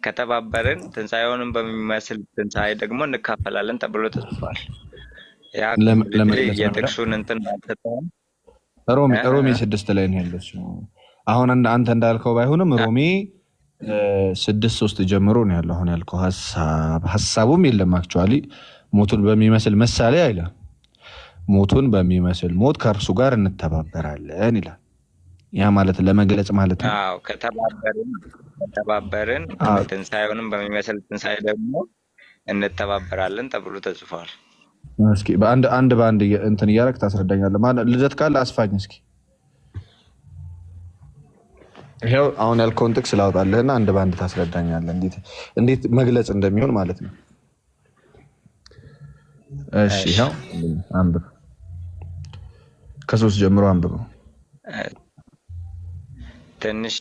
ከተባበርን ትንሣኤውንም በሚመስል ትንሣኤ ደግሞ እንካፈላለን ተብሎ ተጽፏል። የጥቅሱን እንትን አልሰጠውም። ሮሜ 6 ላይ ነው ያለው። አሁን አንተ እንዳልከው ባይሆንም ሮሜ 6:3 ጀምሮ ነው ያለው። አሁን ያልከው ሀሳቡም የለም። አክቹዋሊ ሞቱን በሚመስል ምሳሌ አይልም። ሞቱን በሚመስል ሞት ከእርሱ ጋር እንተባበራለን ይላል። ያ ማለት ለመግለጽ ማለት ነው። ከተባበርን ትንሣኤውንም በሚመስል ትንሣኤ ደግሞ እንተባበራለን ተብሎ ተጽፏል። እስኪ አንድ በአንድ እንትን እያደረግ ታስረዳኛለህ። ልደት ካለ አስፋኝ እስኪ። ይኸው አሁን ያልከውን ጥቅስ ላውጣልህና አንድ በአንድ ታስረዳኛለህ እንዴት መግለጽ እንደሚሆን ማለት ነው። እሺ ይኸው አንብብ፣ ከ3 ጀምሮ አንብበው። ትንሽ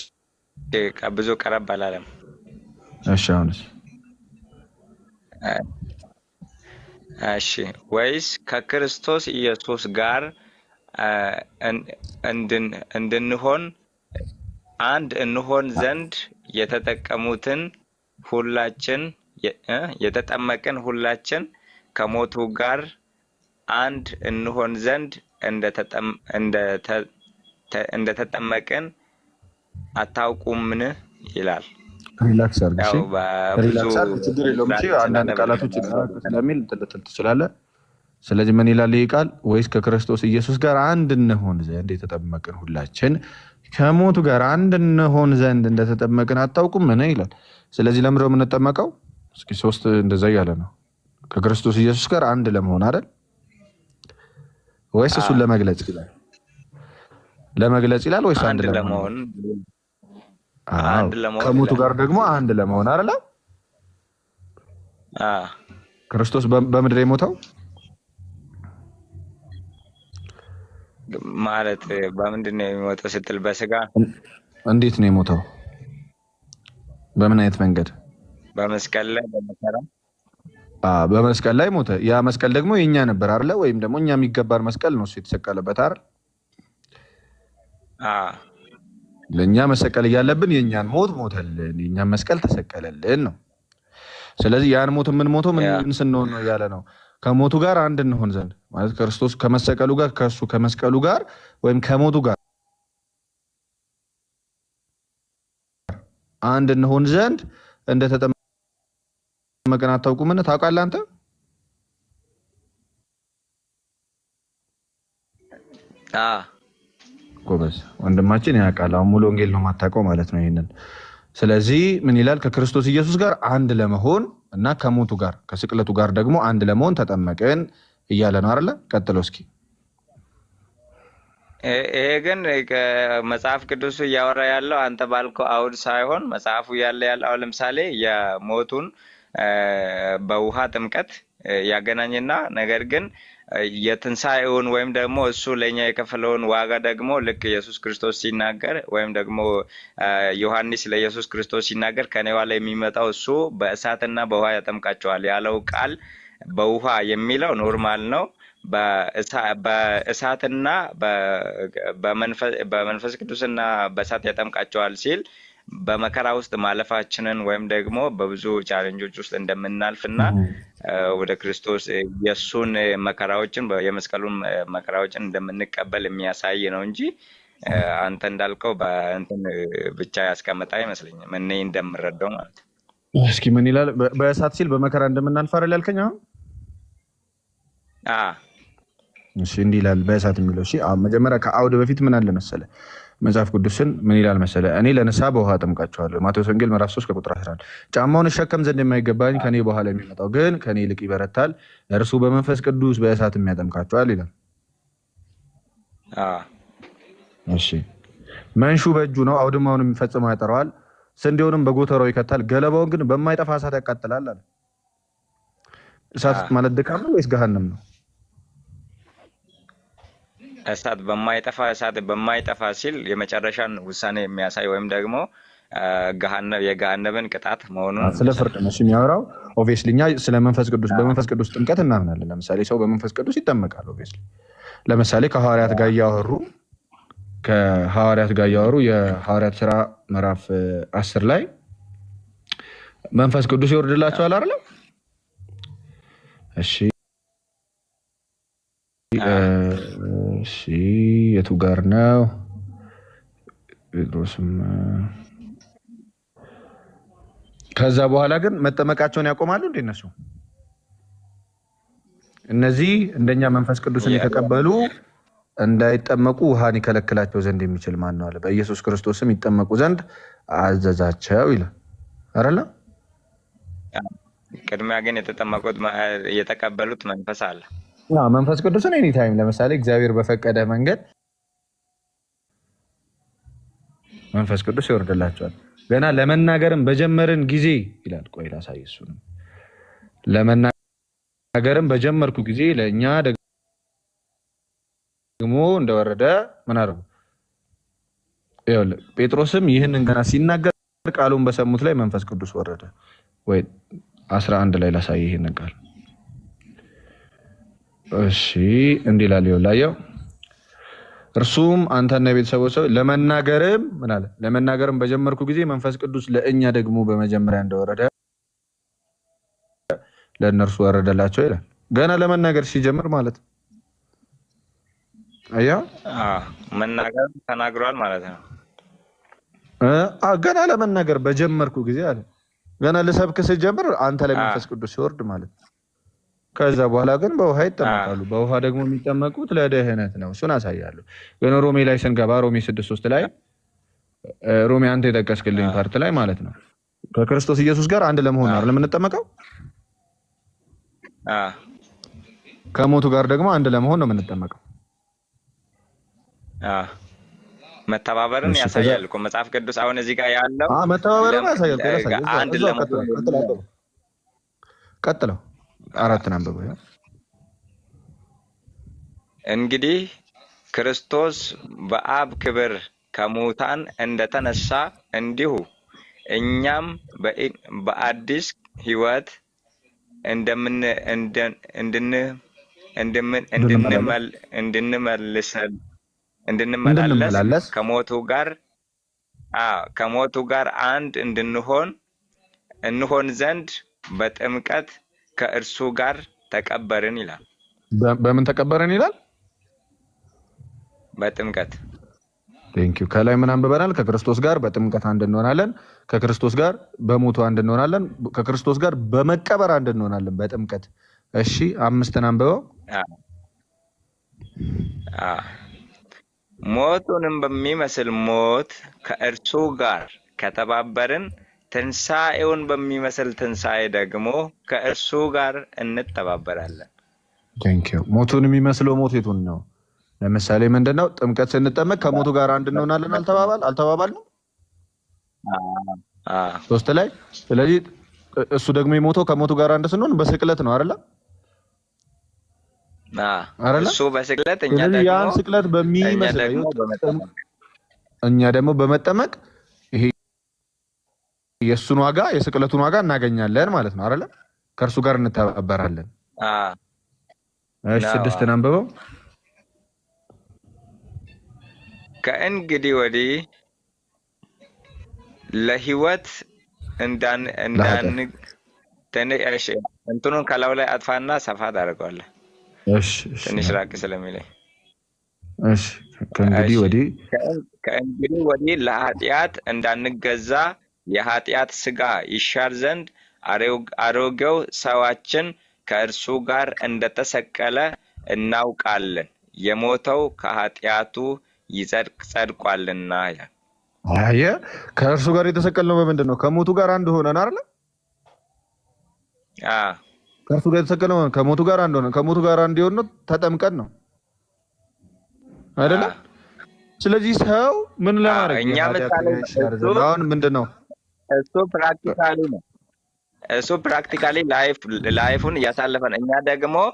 ብዙ ቀረብ አላለም። እሺ አሁንስ? እሺ ወይስ ከክርስቶስ ኢየሱስ ጋር እንድንሆን አንድ እንሆን ዘንድ የተጠመቅን ሁላችን ከሞቱ ጋር አንድ እንሆን ዘንድ እንደተጠመቅን አታውቁምን ይላል። ሪላክስ አድርግ። ችግር የለውም። አንዳንድ ቃላቶች ስለሚል ልትልትል ትችላለህ። ስለዚህ ምን ይላል ይህ ቃል? ወይስ ከክርስቶስ ኢየሱስ ጋር አንድ እንሆን ዘንድ የተጠመቅን ሁላችን ከሞቱ ጋር አንድ እንሆን ዘንድ እንደተጠመቅን አታውቁምን ይላል። ስለዚህ ለምንድነው የምንጠመቀው? እስኪ 3 እንደዛ እያለ ነው። ከክርስቶስ ኢየሱስ ጋር አንድ ለመሆን አይደል? ወይስ እሱን ለመግለጽ ይላል? ለመግለጽ ይላል ወይስ አንድ ለመሆን? ከሞቱ ጋር ደግሞ አንድ ለመሆን አይደል? ክርስቶስ በምድር የሞተው ማለት በምንድን ነው የሚሞተው ስትል፣ በስጋ እንዴት ነው የሞተው? በምን አይነት መንገድ? በመስቀል ላይ በመከራ በመስቀል ላይ ሞተ። ያ መስቀል ደግሞ የኛ ነበር አይደለ? ወይም ደግሞ እኛ የሚገባን መስቀል ነው እሱ የተሰቀለበት አይደል? ለእኛ መሰቀል እያለብን የእኛን ሞት ሞተልን፣ የእኛን መስቀል ተሰቀለልን ነው። ስለዚህ ያን ሞት የምንሞተው ምን ስንሆን ነው እያለ ነው። ከሞቱ ጋር አንድ እንሆን ዘንድ ማለት ክርስቶስ ከመሰቀሉ ጋር ከእሱ ከመስቀሉ ጋር ወይም ከሞቱ ጋር አንድ እንሆን ዘንድ እንደተጠመቅን አታውቁምን? ታውቃለህ አንተ? ጎበዝ ወንድማችን ያውቃል። አሁን ሙሉ ወንጌል ነው የማታውቀው ማለት ነው ይሄንን። ስለዚህ ምን ይላል? ከክርስቶስ ኢየሱስ ጋር አንድ ለመሆን እና ከሞቱ ጋር ከስቅለቱ ጋር ደግሞ አንድ ለመሆን ተጠመቅን እያለ ነው አይደለ? ቀጥሎ እስኪ። ይሄ ግን መጽሐፍ ቅዱሱ እያወራ ያለው አንተ ባልከው አውድ ሳይሆን መጽሐፉ ያለው አሁን ለምሳሌ የሞቱን በውሃ ጥምቀት ያገናኝና ነገር ግን የትንሣኤውን ወይም ደግሞ እሱ ለእኛ የከፈለውን ዋጋ ደግሞ ልክ ኢየሱስ ክርስቶስ ሲናገር ወይም ደግሞ ዮሐንስ ለኢየሱስ ክርስቶስ ሲናገር ከኔ በኋላ የሚመጣው እሱ በእሳትና በውሃ ያጠምቃቸዋል ያለው ቃል በውሃ የሚለው ኖርማል ነው። በእሳትና በመንፈስ ቅዱስና በእሳት ያጠምቃቸዋል ሲል በመከራ ውስጥ ማለፋችንን ወይም ደግሞ በብዙ ቻሌንጆች ውስጥ እንደምናልፍና ወደ ክርስቶስ የእሱን መከራዎችን የመስቀሉን መከራዎችን እንደምንቀበል የሚያሳይ ነው እንጂ አንተ እንዳልከው በእንትን ብቻ ያስቀመጠ አይመስለኝም። እኔ እንደምረዳው ማለት ነው። እስኪ ምን ይላል? በእሳት ሲል በመከራ እንደምናልፍ አይደል ያልከኝ? እሺ እንዲህ ይላል በእሳት የሚለው። እሺ መጀመሪያ ከአውድ በፊት ምን አለ መሰለ? መጽሐፍ ቅዱስን ምን ይላል መሰለ? እኔ ለንስሐ በውሃ አጠምቃችኋለሁ። ማቴዎስ ወንጌል ምዕራፍ 3 ከቁጥር 11 ጫማውን እሸከም ዘንድ የማይገባኝ ከኔ በኋላ የሚመጣው ግን ከኔ ይልቅ ይበረታል፣ እርሱ በመንፈስ ቅዱስ በእሳት የሚያጠምቃችኋል ይላል። እሺ መንሹ በእጁ ነው፣ አውድማውን የሚፈጽመው ያጠረዋል፣ ስንዴውንም በጎተራው ይከታል፣ ገለባውን ግን በማይጠፋ እሳት ያቃጥላል አለ። እሳት ማለት ድካም ነው ወይስ ገሃነም ነው? እሳት በማይጠፋ ሲል የመጨረሻን ውሳኔ የሚያሳይ ወይም ደግሞ የገሃነብን ቅጣት መሆኑን ስለ ፍርድ ነው የሚያወራው። ኦብቪየስሊ እኛ ስለ መንፈስ ቅዱስ በመንፈስ ቅዱስ ጥምቀት እናምናለን። ለምሳሌ ሰው በመንፈስ ቅዱስ ይጠመቃል። ኦብቪየስሊ ለምሳሌ ከሐዋርያት ጋር እያወሩ የሐዋርያት ስራ ምዕራፍ 10 ላይ መንፈስ ቅዱስ ይወርድላቸዋል አይደል? እሺ የቱ ጋር ነው? ጴጥሮስም ከዛ በኋላ ግን መጠመቃቸውን ያቆማሉ እንዴ? እነዚህ እንደኛ መንፈስ ቅዱስን የተቀበሉ እንዳይጠመቁ ውሃን ይከለክላቸው ዘንድ የሚችል ማን ነው አለ። በኢየሱስ ክርስቶስም ይጠመቁ ዘንድ አዘዛቸው ይላል አይደል? ቅድሚያ ግን የተቀበሉት መንፈስ አለ። መንፈስ ቅዱስን ኤኒ ታይም ለምሳሌ እግዚአብሔር በፈቀደ መንገድ መንፈስ ቅዱስ ይወርድላቸዋል። ገና ለመናገርም በጀመርን ጊዜ ይላል። ቆይ ላሳይ። እሱንም ለመናገርም በጀመርኩ ጊዜ ለእኛ ደግሞ እንደወረደ ምን አደረጉ? ጴጥሮስም ይህንን ገና ሲናገር ቃሉን በሰሙት ላይ መንፈስ ቅዱስ ወረደ። ወይ 11 ላይ ላሳይ ይሄንን ቃል። እሺ እንዲህ ይላል። ይኸውላየው እርሱም አንተና የቤተሰቦች ሰው ለመናገርም ምን አለ? ለመናገርም በጀመርኩ ጊዜ መንፈስ ቅዱስ ለእኛ ደግሞ በመጀመሪያ እንደወረደ ለእነርሱ ወረደላቸው ይላል። ገና ለመናገር ሲጀምር ማለት ነው። አያ መናገር ተናግሯል ማለት ነው። ገና ለመናገር በጀመርኩ ጊዜ አለ። ገና ልሰብክ ስጀምር አንተ ላይ መንፈስ ቅዱስ ሲወርድ ማለት ነው። ከዛ በኋላ ግን በውሃ ይጠመቃሉ። በውሃ ደግሞ የሚጠመቁት ለደህነት ነው። እሱን አሳያለሁ። ግን ሮሜ ላይ ስንገባ ሮሜ 6:3 ላይ ሮሜ አንተ የጠቀስክልኝ ፓርት ላይ ማለት ነው ከክርስቶስ ኢየሱስ ጋር አንድ ለመሆን ነው አይደል የምንጠመቀው? ከሞቱ ጋር ደግሞ አንድ ለመሆን ነው የምንጠመቀው። መተባበርን ያሳያል እኮ መጽሐፍ ቅዱስ። አሁን እዚህ ጋር ያለው መተባበርን ያሳያል። አንድ ለመሆን ቀጥለው 4 አንብበው። እንግዲህ ክርስቶስ በአብ ክብር ከሙታን እንደተነሳ እንዲሁ እኛም በአዲስ ሕይወት እንድንመላለስ ከሞቱ ጋር አንድ እንሆን ዘንድ በጥምቀት ከእርሱ ጋር ተቀበርን ይላል። በምን ተቀበርን ይላል? በጥምቀት። ቴንኪው። ከላይ ምን አንብበናል? ከክርስቶስ ጋር በጥምቀት አንድ እንሆናለን፣ ከክርስቶስ ጋር በሞቱ አንድ እንሆናለን፣ ከክርስቶስ ጋር በመቀበር አንድ እንሆናለን በጥምቀት። እሺ 5 አንብበው። ሞቱንም በሚመስል ሞት ከእርሱ ጋር ከተባበርን ትንሣኤውን በሚመስል ትንሣኤ ደግሞ ከእርሱ ጋር እንተባበራለን። ቴንኪው። ሞቱን የሚመስለው ሞት የቱን ነው? ለምሳሌ ምንድነው? ጥምቀት ስንጠመቅ ከሞቱ ጋር አንድ እንሆናለን አልተባባልንም? 3 ላይ። ስለዚህ እሱ ደግሞ የሞተው ከሞቱ ጋር አንድ ስንሆን በስቅለት ነው አይደለ? እሱ በስቅለት እኛ ስቅለት በሚመስል እኛ ደግሞ በመጠመቅ ይሄ የእሱን ዋጋ የስቅለቱን ዋጋ እናገኛለን ማለት ነው አይደለ? ከእርሱ ጋር እንተባበራለን። እሺ 6 አንብበው። ከእንግዲህ ወዲህ ለሕይወት እንትኑን ከላዩ ላይ አጥፋና ሰፋ ታደርገዋለህ። ትንሽ ራቅ ስለሚለኝ። ከእንግዲህ ወዲህ ለኃጢአት እንዳንገዛ የኃጢአት ሥጋ ይሻር ዘንድ አሮጌው ሰዋችን ከእርሱ ጋር እንደተሰቀለ እናውቃለን። የሞተው ከኃጢአቱ ጸድቋልና ይላል። አየህ፣ ከእርሱ ጋር የተሰቀልነው በምንድን ነው? ከሞቱ ጋር አንድ ሆነን አይደለ? ከእርሱ ጋር የተሰቀልነው ከሞቱ ጋር አንድ ሆነን፣ ከሞቱ ጋር አንድ የሆነው ተጠምቀን ነው አይደለ? ስለዚህ ሰው ምን ለማድረግ እኛ ምሳሌ አሁን ምንድን ነው እሱ ፕራክቲካሊ ነው። እሱ ፕራክቲካሊ ላይፉን እያሳለፈ ነው።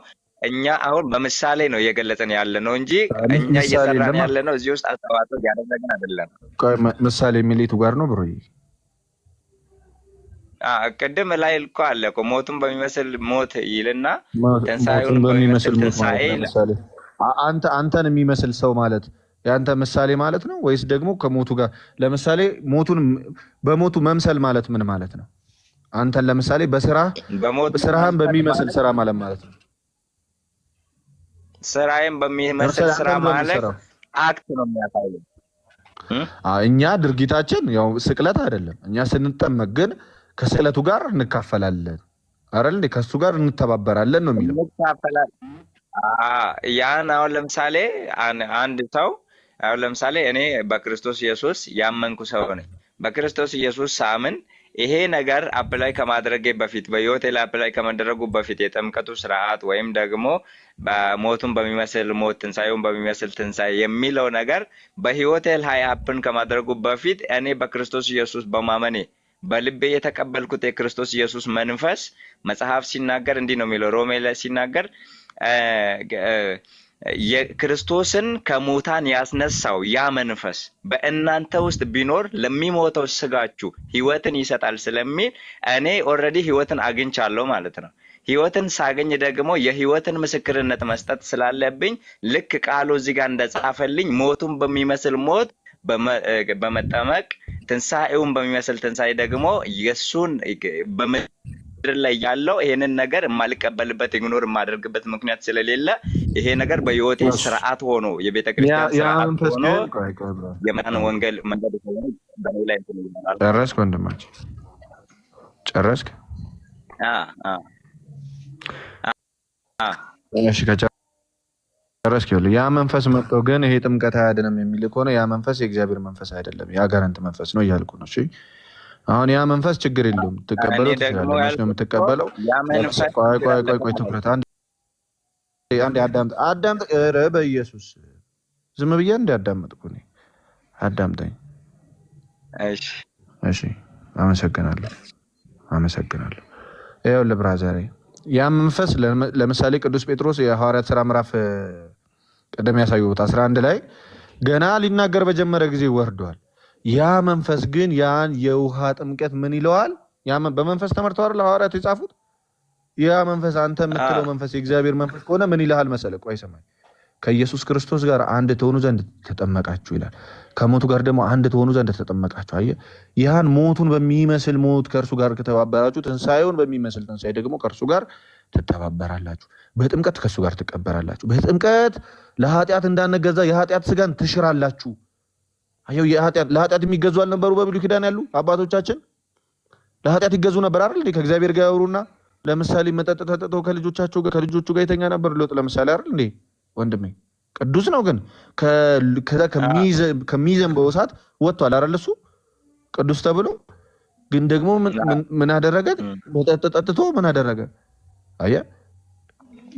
እኛ አሁን በምሳሌ ነው እየገለጸን ያለ ነው እንጂ እኛ እየሰራን ያለ ነው እዚህ ውስጥ አስተዋጽኦ እያደረግን አይደለም። ምሳሌ የሚሌቱ ጋር ነው ብሮ ቅድም ላይ እኮ አለ እኮ ሞቱን በሚመስል ሞት ይልና ትንሣኤውን በሚመስል ትንሣኤ ይላል። አንተን የሚመስል ሰው ማለት የአንተ ምሳሌ ማለት ነው ወይስ ደግሞ ከሞቱ ጋር? ለምሳሌ በሞቱ መምሰል ማለት ምን ማለት ነው? አንተን ለምሳሌ ስራህን በሚመስል ስራ ማለት ነው። ስራዬን በሚመስል ስራ ማለት አክት ነው የሚያሳየው። እኛ ድርጊታችን ያው ስቅለት አይደለም። እኛ ስንጠመቅ ግን ከስቅለቱ ጋር እንካፈላለን አይደል እንዴ? ከሱ ጋር እንተባበራለን ነው የሚለው። ያን አሁን ለምሳሌ አንድ ሰው አሁን ለምሳሌ እኔ በክርስቶስ ኢየሱስ ያመንኩ ሰው ነኝ። በክርስቶስ ኢየሱስ ሳምን ይሄ ነገር አፕላይ ከማድረጌ በፊት በህይወቴ ላይ አፕላይ ከመደረጉ በፊት የጥምቀቱ ስርዓት ወይም ደግሞ ሞቱን በሚመስል ሞት ትንሣኤውን በሚመስል ትንሣኤ የሚለው ነገር በህይወቴ ላይ ሀፕን ከማድረጉ በፊት እኔ በክርስቶስ ኢየሱስ በማመኔ በልቤ የተቀበልኩት የክርስቶስ ኢየሱስ መንፈስ መጽሐፍ ሲናገር እንዲህ ነው የሚለው። ሮሜ ላይ ሲናገር የክርስቶስን ከሙታን ያስነሳው ያ መንፈስ በእናንተ ውስጥ ቢኖር ለሚሞተው ስጋችሁ ህይወትን ይሰጣል ስለሚል እኔ ኦልሬዲ ህይወትን አግኝቻለሁ ማለት ነው። ህይወትን ሳገኝ ደግሞ የህይወትን ምስክርነት መስጠት ስላለብኝ ልክ ቃሉ እዚህ ጋር እንደጻፈልኝ ሞቱን በሚመስል ሞት በመጠመቅ ትንሣኤውን በሚመስል ትንሣኤ ደግሞ የሱን በምድር ላይ ያለው ይሄንን ነገር የማልቀበልበት ኢግኖር የማደርግበት ምክንያት ስለሌለ ይሄ ነገር በህይወቴ ስርዓት ሆኖ የቤተ ክርስቲያን ስርዓት ሆኖ የመዳን ወንጌል መንገድ ሆኖ በእኔ ላይ ይሆናል። ጨረስክ ወንድማችን? ጨረስክ? እሺ ጨረስክ? ይኸውልህ ያ መንፈስ መጥቶ ግን ይሄ ጥምቀት አያድንም የሚል ከሆነ ያ መንፈስ የእግዚአብሔር መንፈስ አይደለም፣ የአጋንንት መንፈስ ነው እያልኩ ነው። እሺ አሁን ያ መንፈስ ችግር የለውም፣ ትቀበለው ትችላለህ። ነው የምትቀበለው። ቆይ ትኩረት አንዴ አዳምጥ። ኧረ በኢየሱስ ዝም ብዬ እንዳዳመጥኩ እኔ አዳምጠኝ። እሺ አመሰግናለሁ። ይኸውልህ ብራዘሬ ያ መንፈስ ለምሳሌ ቅዱስ ጴጥሮስ የሐዋርያት ሥራ ምዕራፍ ቀደም ያሳዩት 11 ላይ ገና ሊናገር በጀመረ ጊዜ ወርዷል። ያ መንፈስ ግን ያን የውሃ ጥምቀት ምን ይለዋል? በመንፈስ ተመርተዋል ሐዋርያት የጻፉት። ያ መንፈስ አንተ የምትለው መንፈስ የእግዚአብሔር መንፈስ ከሆነ ምን ይልሃል መሰለህ? ቆይ ሰማኝ። ከኢየሱስ ክርስቶስ ጋር አንድ ትሆኑ ዘንድ ተጠመቃችሁ ይላል። ከሞቱ ጋር ደግሞ አንድ ትሆኑ ዘንድ ተጠመቃችሁ። አየህ፣ ያን ሞቱን በሚመስል ሞት ከእርሱ ጋር ከተባበራችሁ ትንሣኤውን በሚመስል ትንሣኤ ደግሞ ከእርሱ ጋር ትተባበራላችሁ። በጥምቀት ከእሱ ጋር ትቀበራላችሁ። በጥምቀት ለኃጢአት እንዳንገዛ የኃጢአት ስጋን ትሽራላችሁ። አየው፣ ለኃጢአት የሚገዙ አልነበሩ በብሉይ ኪዳን ያሉ አባቶቻችን? ለኃጢአት ይገዙ ነበር አይደል? ከእግዚአብሔር ጋር ያወሩና ለምሳሌ መጠጥ ተጠጥተው ከልጆቹ ጋር የተኛ ነበር ሎጥ ለምሳሌ አይደል እንዴ? ወንድሜ ቅዱስ ነው፣ ግን ከሚዘንበው እሳት ወጥቷል አይደል? እሱ ቅዱስ ተብሎ ግን ደግሞ ምን አደረገ? መጠጥ ጠጥቶ ምን አደረገ? አየህ፣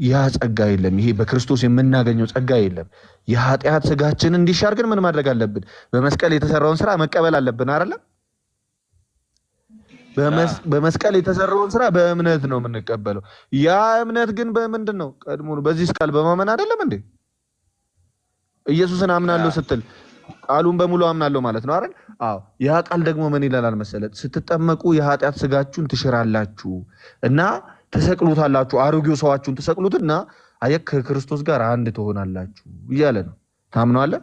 ያ ጸጋ የለም። ይሄ በክርስቶስ የምናገኘው ጸጋ የለም። የኃጢአት ስጋችን እንዲሻር ግን ምን ማድረግ አለብን? በመስቀል የተሰራውን ስራ መቀበል አለብን አይደለ? በመስቀል የተሰራውን ስራ በእምነት ነው የምንቀበለው። ያ እምነት ግን በምንድን ነው? ቀድሞ በዚህ ቃል በማመን አይደለም እንዴ? ኢየሱስን አምናለሁ ስትል ቃሉን በሙሉ አምናለሁ ማለት ነው አይደል? አዎ። ያ ቃል ደግሞ ምን ይላል መሰለህ? ስትጠመቁ የኃጢአት ስጋችሁን ትሽራላችሁ እና ትሰቅሉታላችሁ። አሮጌው ሰዋችሁን ትሰቅሉትና አየህ ከክርስቶስ ጋር አንድ ትሆናላችሁ እያለ ነው። ታምነዋለህ?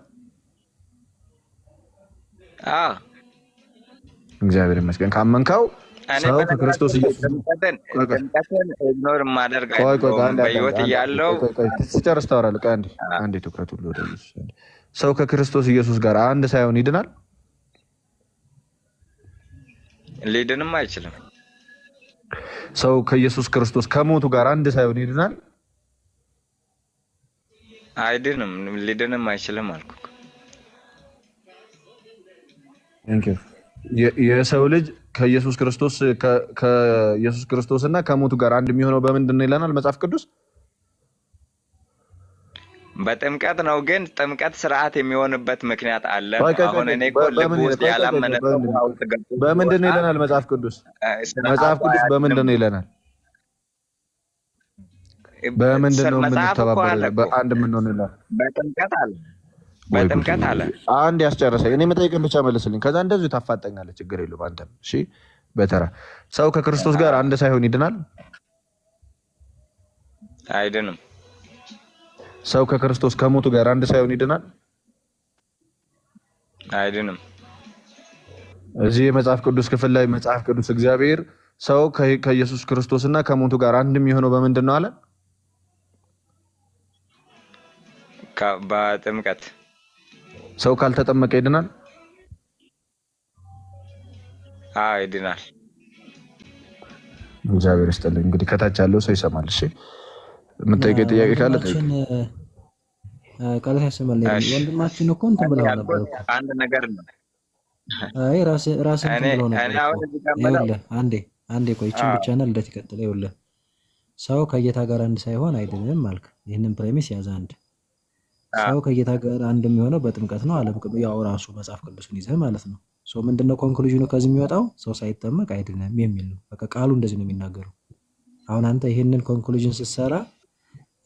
እግዚአብሔር ይመስገን። ካመንከው ሰው ከክርስቶስ ኢየሱስ ኢግኖር ማደርግ በህይወት እያለው ሲጨርስ ታወራለህ። አንዴ ትኩረት ሁሉ ወደ ኢየሱስ። ሰው ከክርስቶስ ኢየሱስ ጋር አንድ ሳይሆን ይድናል? ሊድንም አይችልም። ሰው ከኢየሱስ ክርስቶስ ከሞቱ ጋር አንድ ሳይሆን ይድናል? አይድንም፣ ሊድንም አይችልም አልኩ። የሰው ልጅ ከኢየሱስ ክርስቶስና ከሞቱ ጋር አንድ የሚሆነው በምንድን ነው ይለናል መጽሐፍ ቅዱስ? በጥምቀት ነው። ግን ጥምቀት ስርዓት የሚሆንበት ምክንያት አለ። አሁን እኔ እኮ ልብ ውስጥ ያላመነ በምንድን ነው ይለናል መጽሐፍ ቅዱስ? መጽሐፍ ቅዱስ በምንድን ነው ይለናል? በምንድን ነው የምንተባበረው? በአንድ የምንሆን ይላል። በጥምቀት አለ። አንድ ያስጨርሰኝ። እኔ መጠየቅን ብቻ መልስልኝ። ከዛ እንደዚሁ ታፋጠኛለህ። ችግር የለውም። አንተም እሺ፣ በተራ ሰው ከክርስቶስ ጋር አንድ ሳይሆን ይድናል? አይድንም። ሰው ከክርስቶስ ከሞቱ ጋር አንድ ሳይሆን ይድናል? አይድንም። እዚህ የመጽሐፍ ቅዱስ ክፍል ላይ መጽሐፍ ቅዱስ እግዚአብሔር ሰው ከኢየሱስ ክርስቶስና ከሞቱ ጋር አንድ የሚሆነው በምንድን ነው አለ? በጥምቀት። ሰው ካልተጠመቀ ይድናል? አዎ ይድናል። እግዚአብሔር ይስጥልኝ። እንግዲህ ከታች ያለው ሰው ይሰማል። እሺ የምጠይቀኝ ጥያቄ ካለ ጠይቅ። ቃል ያሰማል። ወንድማችን እኮ እንትን ብለው ነበር እኮ አንድ ነገር ነው። አይ ራስን ብለው ነበር። አንዴ ቆይ፣ ይህችን ብቻ ነው ልደት ይቀጥል። ይኸውልህ ሰው ከጌታ ጋር አንድ ሳይሆን አይድንም አልክ። ይህንን ፕሬሚስ ያዘ። አንድ ሰው ከጌታ ጋር አንድ የሚሆነው በጥምቀት ነው አለ። ያው ራሱ መጽሐፍ ቅዱስን ይዘህ ማለት ነው። ሰው ምንድነው ኮንክሉዥኑ ከዚህ የሚወጣው? ሰው ሳይጠመቅ አይድንም የሚል ነው። በቃ ቃሉ እንደዚህ ነው የሚናገረው። አሁን አንተ ይሄንን ኮንክሉዥን ስትሰራ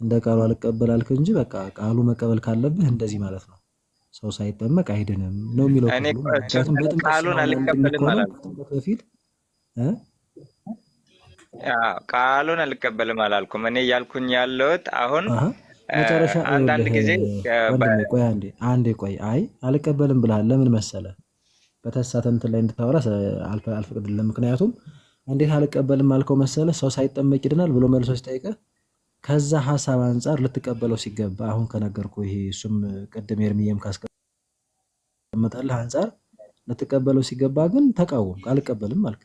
እንደ ቃሉ አልቀበል አልክ እንጂ በቃ ቃሉ መቀበል ካለብህ እንደዚህ ማለት ነው። ሰው ሳይጠመቅ አይድንም ነው የሚለው። ቃሉን አልቀበልም አላልኩም በፊት ቃሉን አልቀበልም አላልኩም። እኔ እያልኩኝ ያለሁት አሁን መጨረሻ አንዳንድ ጊዜ ቆይ አንዴ ቆይ፣ አይ አልቀበልም ብለሃል። ለምን መሰለ? በተሳሳተ እንትን ላይ እንድታወራ አልፈቅድልህም። ምክንያቱም እንዴት አልቀበልም አልከው መሰለ? ሰው ሳይጠመቅ ይድናል ብሎ መልሶ ሲጠይቅህ ከዛ ሀሳብ አንጻር ልትቀበለው ሲገባ አሁን ከነገርኩ ይሄ እሱም ቅድም ኤርሚዬም ካስቀመጠልህ አንጻር ልትቀበለው ሲገባ ግን ተቃወም። አልቀበልም አልክ።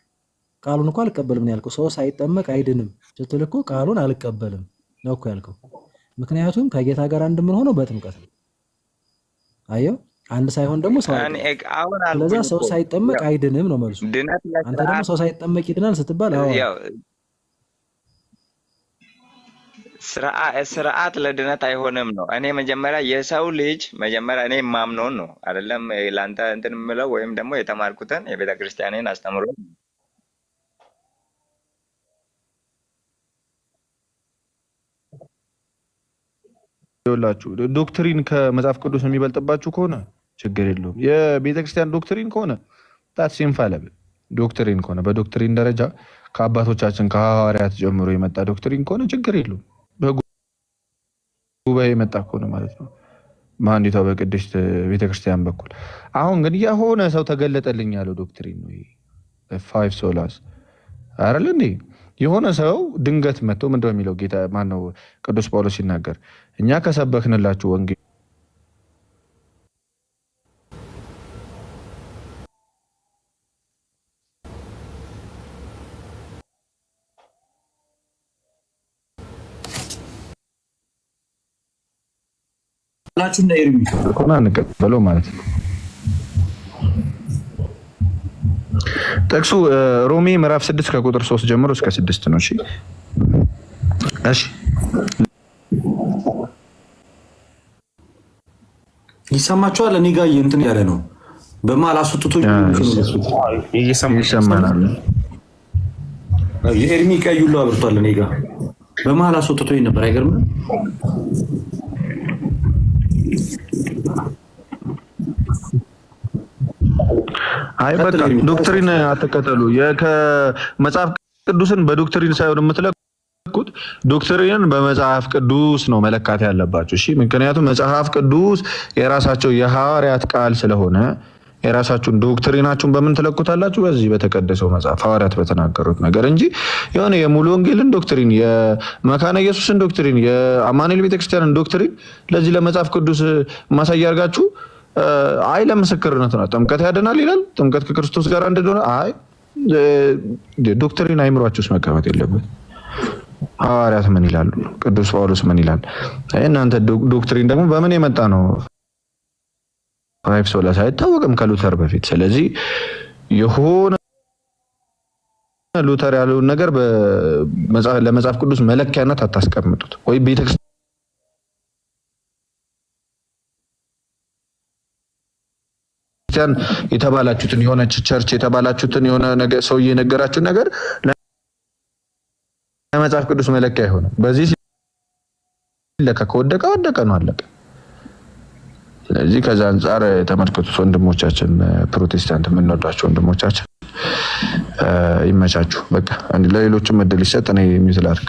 ቃሉን እኮ አልቀበልም ነው ያልከው። ሰው ሳይጠመቅ አይድንም ስትል እኮ ቃሉን አልቀበልም ነው እኮ ያልከው። ምክንያቱም ከጌታ ጋር አንድ ምን ሆነው በጥምቀት ነው። አየው፣ አንድ ሳይሆን ደግሞ ሰው ስለዛ ሰው ሳይጠመቅ አይድንም ነው መልሱ። አንተ ደግሞ ሰው ሳይጠመቅ ይድናል ስትባል ስርዓት ለድነት አይሆንም ነው። እኔ መጀመሪያ የሰው ልጅ መጀመሪያ እኔ የማምነውን ነው አይደለም ለአንተ እንትን የምለው ወይም ደግሞ የተማርኩትን የቤተ ክርስቲያኔን አስተምሮ ይኸውላችሁ ዶክትሪን ከመጽሐፍ ቅዱስ የሚበልጥባችሁ ከሆነ ችግር የለውም። የቤተ ክርስቲያን ዶክትሪን ከሆነ ታትስ ኢንፋሊብል ዶክትሪን ከሆነ በዶክትሪን ደረጃ ከአባቶቻችን ከሐዋርያት ጀምሮ የመጣ ዶክትሪን ከሆነ ችግር የለውም። በጉባኤ የመጣ ከሆነ ማለት ነው በአንዲቷ በቅድስት ቤተክርስቲያን በኩል። አሁን ግን የሆነ ሰው ተገለጠልኝ ያለው ዶክትሪን ነው ፋይቭ ሶላስ አይደል እንዴ? የሆነ ሰው ድንገት መጥቶ ምንድነው የሚለው ጌታ ማነው ቅዱስ ጳውሎስ ሲናገር እኛ ከሰበክንላችሁ ወንጌል ላችሁና ኤርሚ ኮና እንቀበለው ማለት ነው። ጥቅሱ ሮሜ ምዕራፍ 6 ከቁጥር 3 ጀምሮ እስከ 6 ነው። እሺ ይሰማችኋል? እኔ ጋር እንትን ያለ ነው። በመሀል አስወጥቶ ይሰማናል። የኤርሚ ቀይ ሁሉ አብርቷል። እኔ ጋር በመሀል አስወጥቶ ነበር። አይገርምም? አይ በቃ ዶክትሪን አትከተሉ። ከመጽሐፍ ቅዱስን በዶክትሪን ሳይሆን የምትለኩት ዶክትሪንን በመጽሐፍ ቅዱስ ነው መለካት ያለባችሁ። እሺ፣ ምክንያቱም መጽሐፍ ቅዱስ የራሳቸው የሐዋርያት ቃል ስለሆነ የራሳችሁን ዶክትሪናችሁን በምን ትለኩታላችሁ? በዚህ በተቀደሰው መጽሐፍ ሐዋርያት በተናገሩት ነገር እንጂ የሆነ የሙሉ ወንጌልን ዶክትሪን፣ የመካነ ኢየሱስን ዶክትሪን፣ የአማኑኤል ቤተክርስቲያንን ዶክትሪን ለዚህ ለመጽሐፍ ቅዱስ ማሳያ አድርጋችሁ አይ ለምስክርነት ነው ጥምቀት ያድናል ይላል። ጥምቀት ከክርስቶስ ጋር አንድ እንደሆነ አይ ዶክትሪን አይምሯችሁ ውስጥ መቀመጥ የለበት። ሐዋርያት ምን ይላሉ? ቅዱስ ጳውሎስ ምን ይላል? እናንተ ዶክትሪን ደግሞ በምን የመጣ ነው? 5 ሶላስ አይታወቅም ከሉተር በፊት። ስለዚህ የሆነ ሉተር ያለውን ነገር ለመጽሐፍ ቅዱስ መለኪያነት አታስቀምጡት። ወይ ቤተክርስቲያን የተባላችሁትን የሆነ ቸርች የተባላችሁትን የሆነ ነገር ሰውዬ ነገራችሁ ነገር ለመጽሐፍ ቅዱስ መለኪያ አይሆንም። በዚህ ለካ ከወደቀ ወደቀ ነው አለቀ። ስለዚህ ከዛ አንፃር ተመልከቱት ወንድሞቻችን ፕሮቴስታንት የምንወዳቸው ወንድሞቻችን ይመቻችሁ። በቃ አንድ ለሌሎችም እድል ይሰጥ ነው የሚዝላርክ